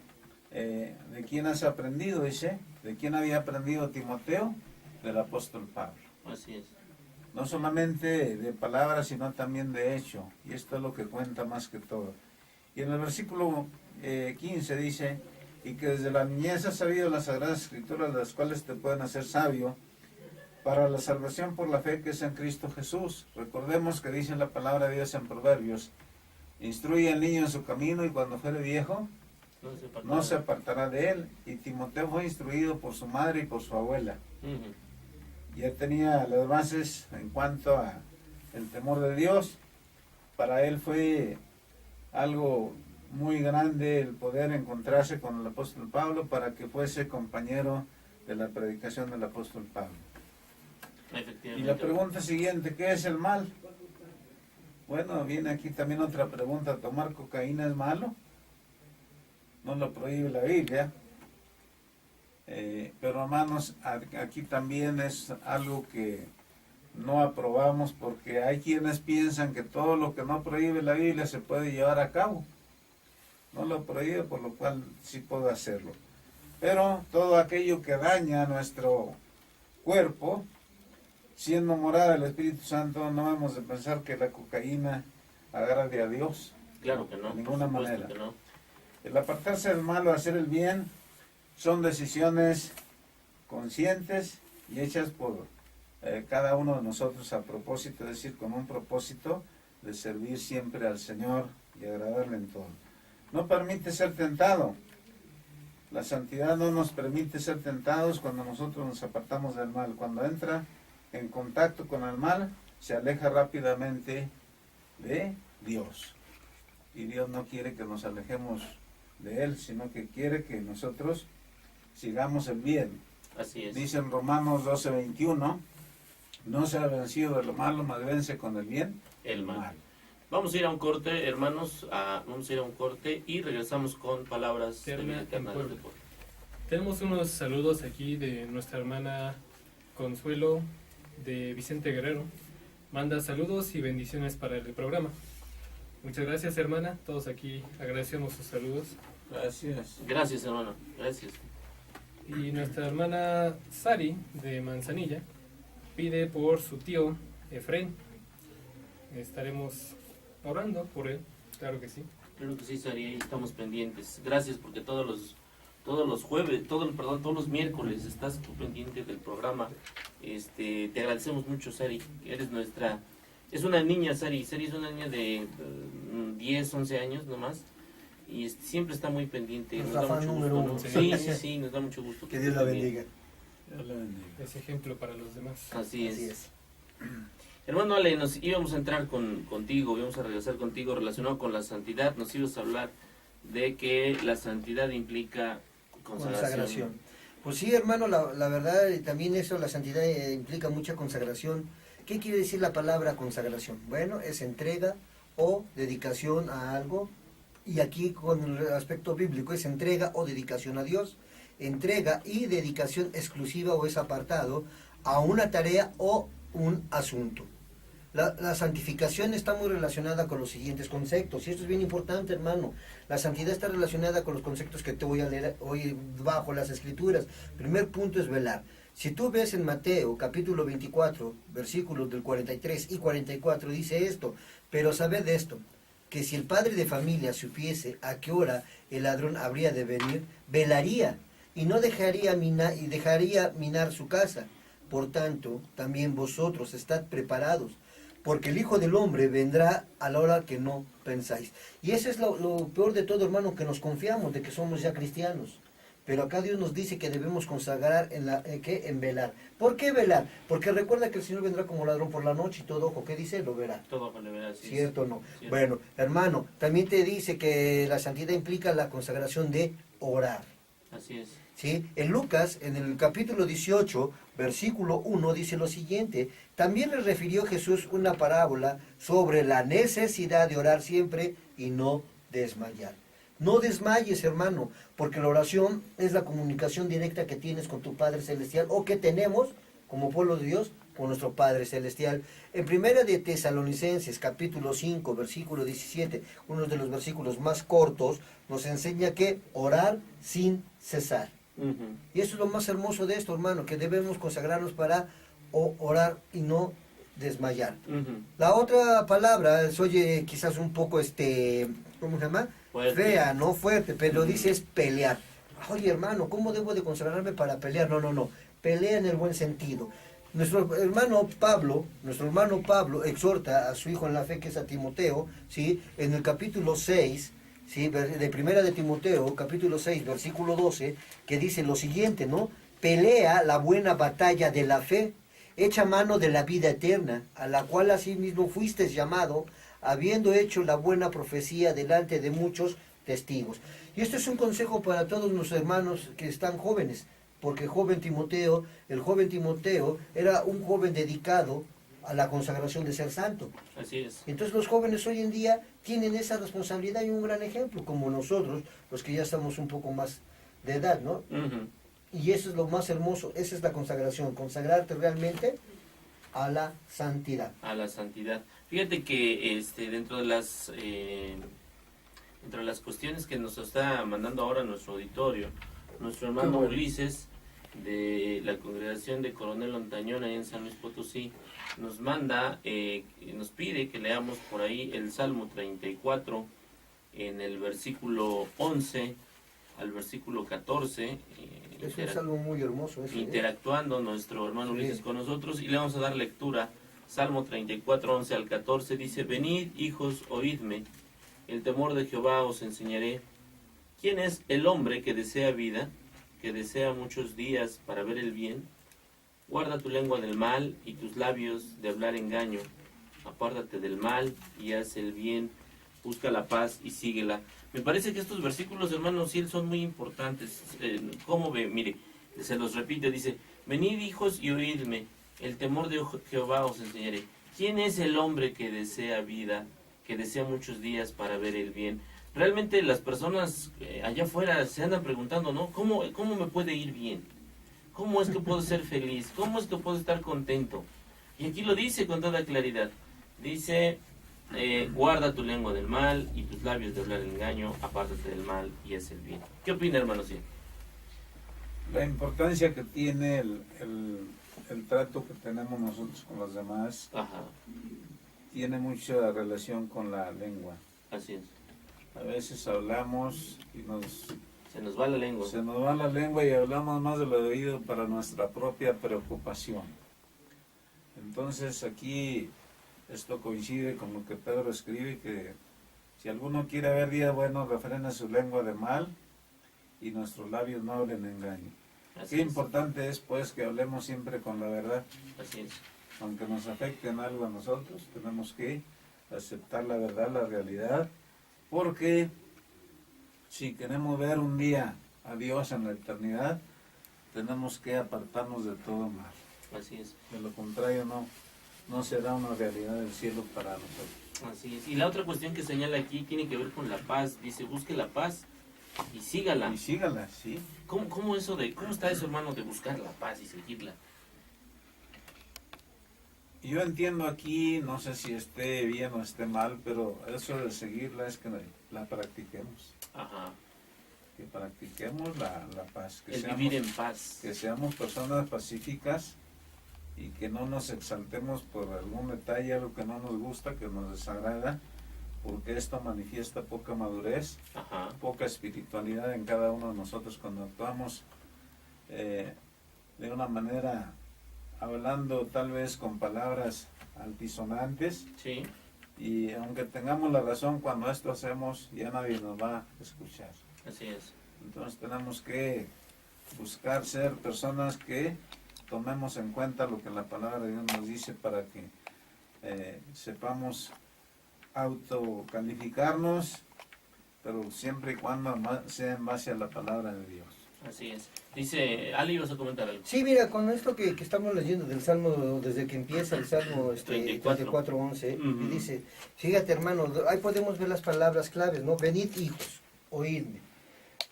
de quién has aprendido, dice, de quién había aprendido Timoteo, del apóstol Pablo. Así es. No solamente de palabras, sino también de hecho, y esto es lo que cuenta más que todo. Y en el versículo 15 dice, y que desde la niñez has sabido las sagradas escrituras, las cuales te pueden hacer sabio para la salvación por la fe que es en Cristo Jesús. Recordemos que dice la palabra de Dios en Proverbios, instruye al niño en su camino y cuando fuere viejo no se apartará de él. Y Timoteo fue instruido por su madre y por su abuela. Ujú. Ya tenía las bases en cuanto a el temor de Dios. Para él fue algo muy grande el poder encontrarse con el apóstol Pablo para que fuese compañero de la predicación del apóstol Pablo. Efectivamente. Y la pregunta siguiente, ¿qué es el mal? Bueno, viene aquí también otra pregunta, ¿tomar cocaína es malo? No lo prohíbe la Biblia. Pero hermanos, aquí también es algo que no aprobamos, porque hay quienes piensan que todo lo que no prohíbe la Biblia se puede llevar a cabo. No lo prohíbe, por lo cual sí puedo hacerlo. Pero todo aquello que daña a nuestro cuerpo, siendo morada del Espíritu Santo, no hemos de pensar que la cocaína agrade a Dios. Claro que no. De ninguna por supuesto manera. que no. El apartarse del malo, hacer el bien, son decisiones conscientes y hechas por cada uno de nosotros a propósito, es decir, con un propósito de servir siempre al Señor y agradarle en todo. No permite ser tentado. La santidad no nos permite ser tentados cuando nosotros nos apartamos del mal. Cuando entra en contacto con el mal, se aleja rápidamente de Dios. Y Dios no quiere que nos alejemos de Él, sino que quiere que nosotros sigamos el bien. Así es. Dice en Romanos 12:21, no sea vencido de lo malo, mas vence con el bien El mal. Vamos a ir a un corte, hermanos, vamos a ir a un corte y regresamos con palabras de vida eterna del deporte. Tenemos unos saludos aquí de nuestra hermana Consuelo de Vicente Guerrero. Manda saludos y bendiciones para el programa. Muchas gracias, hermana. Todos aquí agradecemos sus saludos. Gracias. Gracias, hermano. Gracias. Y nuestra hermana Sari de Manzanilla pide por su tío Efraín. Estaremos orando por él, claro que sí. Claro que sí, Sari, ahí estamos pendientes. Gracias porque todos los jueves, todos los miércoles estás tú pendiente del programa. Te agradecemos mucho, Sari. Eres nuestra... Es una niña, Sari. Sari es una niña de 10, 11 años nomás. Y siempre está muy pendiente. Nos da fan mucho número gusto, ¿no? uno. Sí, nos da mucho gusto. Que Dios la bendiga. Dios le bendiga. Es ejemplo para los demás. Así es. Así es. Hermano Ale, nos íbamos a entrar contigo, íbamos a regresar contigo relacionado con la santidad. Nos ibas a hablar de que la santidad implica consagración. Pues sí, hermano, la verdad, también eso, la santidad implica mucha consagración. ¿Qué quiere decir la palabra consagración? Bueno, es entrega o dedicación a algo, y aquí con el aspecto bíblico es entrega o dedicación a Dios, entrega y dedicación exclusiva o es apartado a una tarea o un asunto. La santificación está muy relacionada con los siguientes conceptos, y esto es bien importante, hermano. La santidad está relacionada con los conceptos que te voy a leer hoy bajo las Escrituras. Primer punto es velar. Si tú ves en Mateo capítulo 24, versículos del 43 y 44, dice esto: pero sabed esto, que si el padre de familia supiese a qué hora el ladrón habría de venir, velaría y no dejaría minar su casa. Por tanto, también vosotros estad preparados, porque el Hijo del Hombre vendrá a la hora que no pensáis. Y eso es lo peor de todo, hermano, que nos confiamos de que somos ya cristianos. Pero acá Dios nos dice que debemos consagrar en velar. ¿Por qué velar? Porque recuerda que el Señor vendrá como ladrón por la noche y todo ojo, ¿qué dice? Lo verá. Todo ojo le verá, sí. ¿Cierto o no? Cierto. Bueno, hermano, también te dice que la santidad implica la consagración de orar. Así es. ¿Sí? En Lucas, en el capítulo 18, versículo 1, dice lo siguiente: también le refirió Jesús una parábola sobre la necesidad de orar siempre y no desmayar. No desmayes, hermano, porque la oración es la comunicación directa que tienes con tu Padre Celestial, o que tenemos como pueblo de Dios con nuestro Padre Celestial. En Primera de Tesalonicenses, capítulo 5, versículo 17, uno de los versículos más cortos, nos enseña que orar sin cesar. Y eso es lo más hermoso de esto, hermano, que debemos consagrarnos para orar y no desmayar. La otra palabra se oye quizás un poco, ¿cómo se llama? Fuerte. Fea, no fuerte, pero dice es pelear. Oye, hermano, ¿cómo debo de consagrarme para pelear? No. Pelea en el buen sentido. Nuestro hermano Pablo exhorta a su hijo en la fe, que es a Timoteo, ¿sí? En el capítulo 6, ¿sí? De Primera de Timoteo, capítulo 6, versículo 12, que dice lo siguiente, ¿no? Pelea la buena batalla de la fe, echa mano de la vida eterna, a la cual asimismo fuiste llamado, habiendo hecho la buena profecía delante de muchos testigos. Y esto es un consejo para todos los hermanos que están jóvenes, porque el joven Timoteo era un joven dedicado a la consagración de ser santo. Así es. Entonces los jóvenes hoy en día tienen esa responsabilidad y un gran ejemplo, como nosotros, los que ya estamos un poco más de edad, ¿no? Y eso es lo más hermoso, esa es la consagración, consagrarte realmente a la santidad. A la santidad. Fíjate que dentro de las cuestiones que nos está mandando ahora nuestro auditorio, nuestro hermano Ulises, de la congregación de Coronel Ontañón ahí en San Luis Potosí, nos manda, nos pide que leamos por ahí el Salmo 34 en el versículo 11 al versículo 14. Es un salmo muy hermoso. Interactuando nuestro hermano Ulises con nosotros, y le vamos a dar lectura. Salmo 34, 11 al 14 dice: venid, hijos, oídme, el temor de Jehová os enseñaré. ¿Quién es el hombre que desea vida, que desea muchos días para ver el bien? Guarda tu lengua del mal y tus labios de hablar engaño. Apártate del mal y haz el bien, busca la paz y síguela. Me parece que estos versículos, hermanos, sí son muy importantes. ¿Cómo ve? Mire, se los repite, dice: venid, hijos, y oídme, el temor de Jehová os enseñaré. ¿Quién es el hombre que desea vida, que desea muchos días para ver el bien? Realmente las personas allá afuera se andan preguntando, ¿no? ¿Cómo me puede ir bien? ¿Cómo es que puedo ser feliz? ¿Cómo es que puedo estar contento? Y aquí lo dice con toda claridad. Dice: guarda tu lengua del mal y tus labios de hablar engaño, apártate del mal y haz el bien. ¿Qué opina, hermano? Sí. La importancia que tiene el trato que tenemos nosotros con los demás. Ajá. Tiene mucha relación con la lengua. Así es. A veces hablamos y se nos va la lengua. Se nos va la lengua y hablamos más de lo debido para nuestra propia preocupación. Entonces aquí esto coincide con lo que Pedro escribe, que si alguno quiere ver día bueno, refrena su lengua de mal y nuestros labios no hablen engaño. Qué importante es pues que hablemos siempre con la verdad. Así es. aunque nos afecte en algo a nosotros, tenemos que aceptar la verdad, la realidad, porque si queremos ver un día a Dios en la eternidad, tenemos que apartarnos de todo mal. Así es. De lo contrario, no será una realidad del cielo para nosotros. Así es. Y la otra cuestión que señala aquí tiene que ver con la paz. Dice, busque la paz y sígala. Y sígala, sí. ¿Cómo está eso, hermano, de buscar la paz y seguirla? Yo entiendo aquí, no sé si esté bien o esté mal, pero eso de seguirla es que la practiquemos. Ajá. Que practiquemos la paz. Que El seamos, vivir en paz. que seamos personas pacíficas y que no nos exaltemos por algún detalle, algo que no nos gusta, que nos desagrada, porque esto manifiesta poca madurez, Ajá. poca espiritualidad en cada uno de nosotros cuando actuamos de una manera, hablando tal vez con palabras altisonantes, Sí. y aunque tengamos la razón, cuando esto hacemos ya nadie nos va a escuchar. Así es. Entonces tenemos que buscar ser personas que tomemos en cuenta lo que la palabra de Dios nos dice para que sepamos autocalificarnos, pero siempre y cuando sea en base a la palabra de Dios. Así es. Dice, Ali, ¿vas a comentar algo? Sí, mira, con esto que estamos leyendo del Salmo, desde que empieza el Salmo 34:11, 34:11, y dice, fíjate hermano, ahí podemos ver las palabras claves, ¿no? Venid hijos, oídme.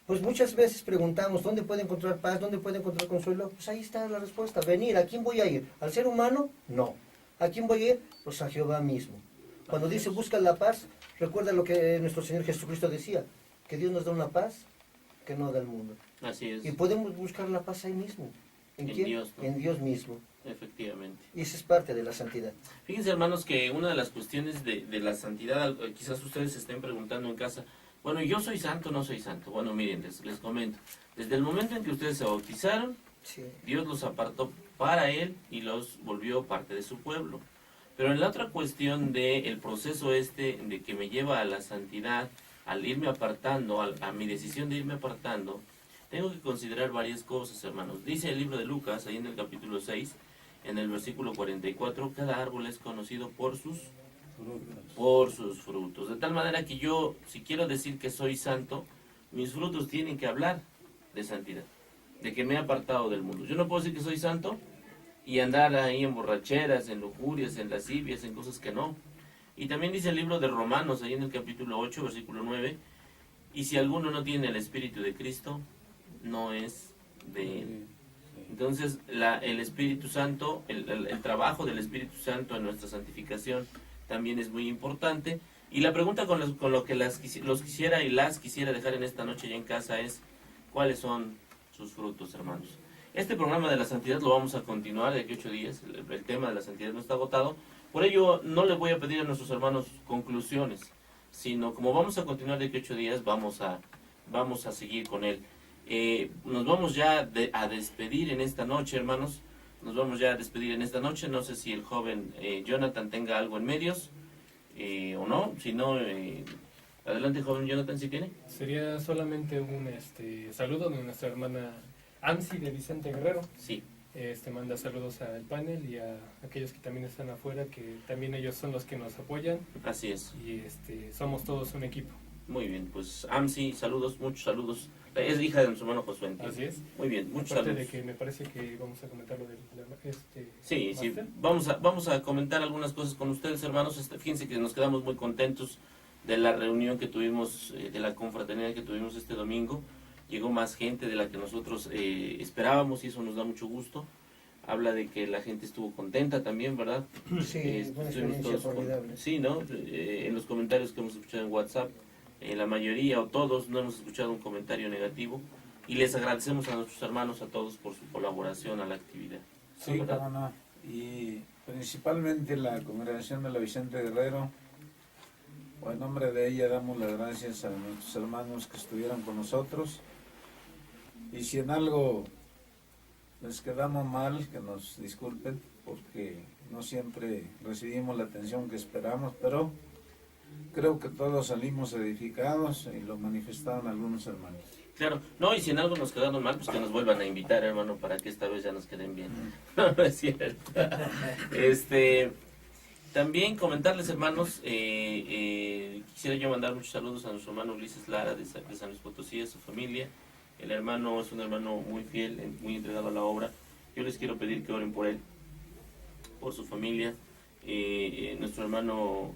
Pues muchas veces preguntamos, ¿dónde puede encontrar paz? ¿Dónde puede encontrar consuelo? Pues ahí está la respuesta, venir. ¿A quién voy a ir? ¿Al ser humano? No. ¿A quién voy a ir? Pues a Jehová mismo. Cuando dice busca la paz, recuerda lo que nuestro Señor Jesucristo decía, que Dios nos da una paz que no da el mundo. Así es. Y podemos buscar la paz ahí mismo. ¿En quién? Dios, ¿no? En Dios mismo. Efectivamente. Y esa es parte de la santidad. Fíjense, hermanos, que una de las cuestiones de la santidad, quizás ustedes se estén preguntando en casa, bueno, ¿yo soy santo o no soy santo? Bueno, miren, les comento. Desde el momento en que ustedes se bautizaron, Sí. Dios los apartó para Él y los volvió parte de su pueblo. Pero en la otra cuestión del proceso de que me lleva a la santidad, al irme apartando, a mi decisión de irme apartando, tengo que considerar varias cosas, hermanos. Dice el libro de Lucas, ahí en el capítulo 6, en el versículo 44, cada árbol es conocido por sus frutos. De tal manera que yo, si quiero decir que soy santo, mis frutos tienen que hablar de santidad, de que me he apartado del mundo. Yo no puedo decir que soy santo y andar ahí en borracheras, en lujurias, en lascivias, en cosas que no. Y también dice el libro de Romanos, ahí en el capítulo 8, versículo 9, y si alguno no tiene el Espíritu de Cristo, no es de él. Entonces, el Espíritu Santo, el trabajo del Espíritu Santo en nuestra santificación también es muy importante. Y la pregunta con lo que los quisiera y las quisiera dejar en esta noche ya en casa es, ¿cuáles son sus frutos, hermanos? Este programa de la santidad lo vamos a continuar de aquí 8 días. El tema de la santidad no está agotado. Por ello, no le voy a pedir a nuestros hermanos conclusiones, sino como vamos a continuar de aquí 8 días, vamos a seguir con él. Nos vamos ya a despedir en esta noche, hermanos. Nos vamos ya a despedir en esta noche. No sé si el joven Jonathan tenga algo en medios o no. Si no, adelante, joven Jonathan, si tiene. Sería solamente un saludo de nuestra hermana Amsi de Vicente Guerrero. Sí. Manda saludos al panel y a aquellos que también están afuera, que también ellos son los que nos apoyan. Así es. Y somos todos un equipo. Muy bien, pues Amsi, saludos, muchos saludos. Es hija de nuestro hermano Josué. Así es. Muy bien, muchos Aparte saludos. de que me parece que vamos a comentar lo del Sí, máster. vamos a comentar algunas cosas con ustedes, hermanos. Fíjense que nos quedamos muy contentos de la reunión que tuvimos, de la confraternidad que tuvimos este domingo. Llegó más gente de la que nosotros esperábamos y eso nos da mucho gusto. Habla de que la gente estuvo contenta también, ¿verdad? Sí, una Estuvimos experiencia todos formidable. sí, ¿no? En los comentarios que hemos escuchado en WhatsApp, la mayoría o todos no hemos escuchado un comentario negativo y les agradecemos a nuestros hermanos, a todos, por su colaboración a la actividad. Sí, ¿verdad? cómo no. Y principalmente la congregación de la Vicente Guerrero, o en nombre de ella damos las gracias a nuestros hermanos que estuvieron con nosotros. Y si en algo les quedamos mal, que nos disculpen, porque no siempre recibimos la atención que esperamos, pero creo que todos salimos edificados y lo manifestaron algunos hermanos. Claro, no, y si en algo nos quedaron mal, pues que nos vuelvan a invitar, hermano, para que esta vez ya nos queden bien. No, no es cierto. También comentarles, hermanos, quisiera yo mandar muchos saludos a nuestro hermano Ulises Lara de San Luis Potosí, a su familia. El hermano es un hermano muy fiel, muy entregado a la obra. Yo les quiero pedir que oren por él, por su familia. Nuestro hermano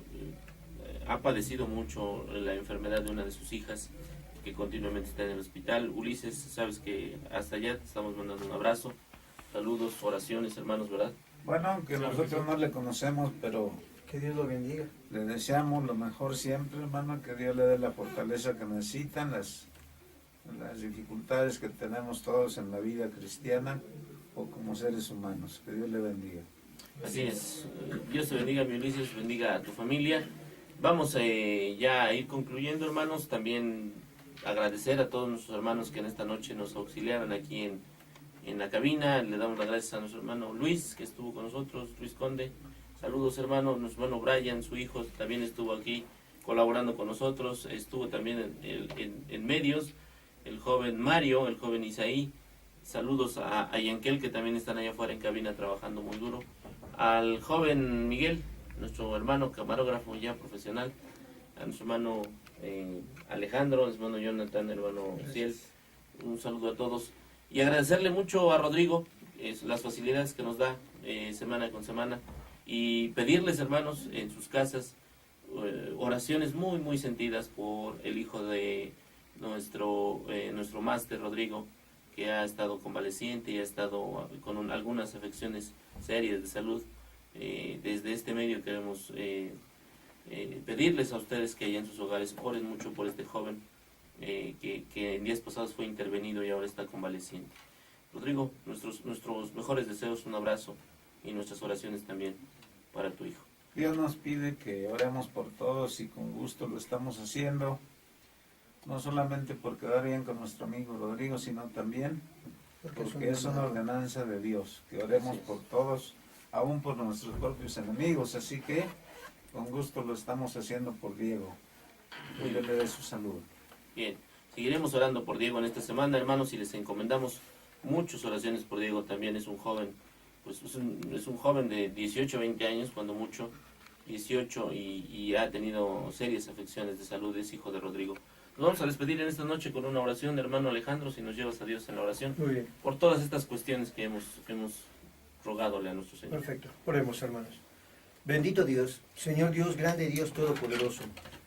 ha padecido mucho la enfermedad de una de sus hijas, que continuamente está en el hospital. Ulises, sabes que hasta allá te estamos mandando un abrazo, saludos, oraciones, hermanos, ¿verdad? Bueno, aunque nosotros no le conocemos, pero Que Dios lo bendiga. le deseamos lo mejor siempre, hermano, que Dios le dé la fortaleza que necesitan, las dificultades que tenemos todos en la vida cristiana o como seres humanos. Que Dios le bendiga. Así es. Dios te bendiga, mi Ulises, bendiga a tu familia. Vamos ya a ir concluyendo, hermanos. También agradecer a todos nuestros hermanos que en esta noche nos auxiliaron aquí en la cabina. Le damos las gracias a nuestro hermano Luis, que estuvo con nosotros, Luis Conde. Saludos, hermano. Nuestro hermano Brian, su hijo, también estuvo aquí colaborando con nosotros. Estuvo también en medios. El joven Mario, el joven Isaí. Saludos a Yankel, que también están allá afuera en cabina trabajando muy duro. Al joven Miguel, nuestro hermano camarógrafo ya profesional. A nuestro hermano Alejandro, nuestro hermano Jonathan, hermano Ciel. Un saludo a todos. Y agradecerle mucho a Rodrigo las facilidades que nos da semana con semana. Y pedirles, hermanos, en sus casas, oraciones muy, muy sentidas por el hijo de nuestro máster Rodrigo, que ha estado convaleciente y ha estado con algunas afecciones serias de salud. Desde este medio queremos pedirles a ustedes que allá en sus hogares oren mucho por este joven que en días pasados fue intervenido y ahora está convaleciente. Rodrigo, nuestros mejores deseos, un abrazo y nuestras oraciones también para tu hijo. Dios nos pide que oremos por todos y con gusto lo estamos haciendo. No solamente por quedar bien con nuestro amigo Rodrigo, sino también porque es una ordenanza de Dios, que oremos por todos, aún por nuestros propios enemigos. Así que con gusto lo estamos haciendo por Diego. Y le dé su salud. Bien, seguiremos orando por Diego en esta semana, hermanos, y les encomendamos muchas oraciones por Diego. También es un joven, pues es un joven de 18, 20 años, cuando mucho, 18, y ha tenido serias afecciones de salud. Es hijo de Rodrigo. Nos vamos a despedir en esta noche con una oración, hermano Alejandro, si nos llevas a Dios en la oración. Muy bien. Por todas estas cuestiones que hemos rogadole a nuestro Señor. Perfecto. Oremos, hermanos. Bendito Dios, Señor Dios, grande Dios todopoderoso.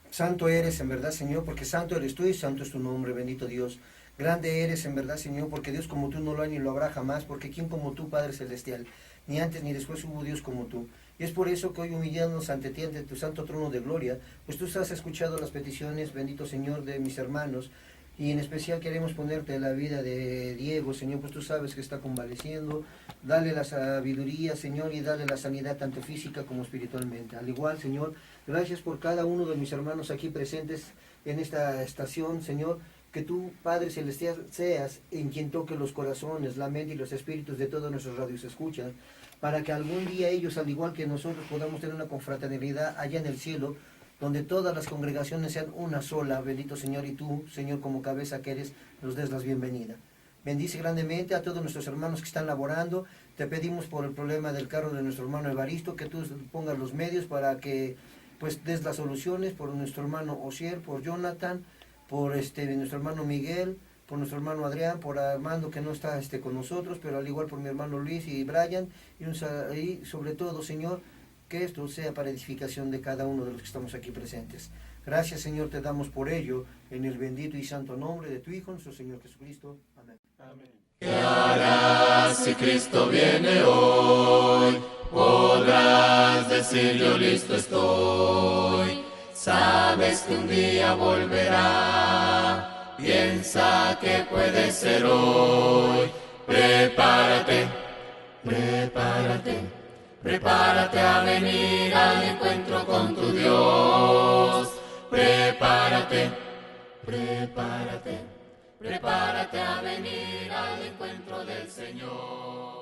Santo eres en verdad, Señor, porque santo eres tú y santo es tu nombre, bendito Dios. Grande eres en verdad, Señor, porque Dios como tú no lo hay ni lo habrá jamás, porque ¿quién como tú, Padre Celestial? Ni antes ni después hubo Dios como tú. Y es por eso que hoy humillándonos ante ti, ante tu santo trono de gloria, pues tú has escuchado las peticiones, bendito Señor, de mis hermanos, y en especial queremos ponerte la vida de Diego, Señor, pues tú sabes que está convaleciendo. Dale la sabiduría, Señor, y dale la sanidad tanto física como espiritualmente. Al igual, Señor, gracias por cada uno de mis hermanos aquí presentes en esta estación, Señor. Que tú, Padre Celestial, seas en quien toque los corazones, la mente y los espíritus de todos nuestros radios escuchan, para que algún día ellos, al igual que nosotros, podamos tener una confraternidad allá en el cielo, donde todas las congregaciones sean una sola, bendito Señor, y tú, Señor, como cabeza que eres, nos des las bienvenidas. Bendice grandemente a todos nuestros hermanos que están laborando. Te pedimos por el problema del carro de nuestro hermano Evaristo, que tú pongas los medios para que pues des las soluciones, por nuestro hermano Osiel, por Jonathan, por nuestro hermano Miguel, por nuestro hermano Adrián, por Armando que no está con nosotros, pero al igual por mi hermano Luis y Brian, y sobre todo, Señor, que esto sea para edificación de cada uno de los que estamos aquí presentes. Gracias, Señor, te damos por ello, en el bendito y santo nombre de tu Hijo, nuestro Señor Jesucristo. Amén. Amén. ¿Qué harás si Cristo viene hoy? Podrás decir yo listo estoy. Sabes que un día volverá. Piensa que puede ser hoy. Prepárate, prepárate, prepárate a venir al encuentro con tu Dios. Prepárate, prepárate, prepárate a venir al encuentro del Señor.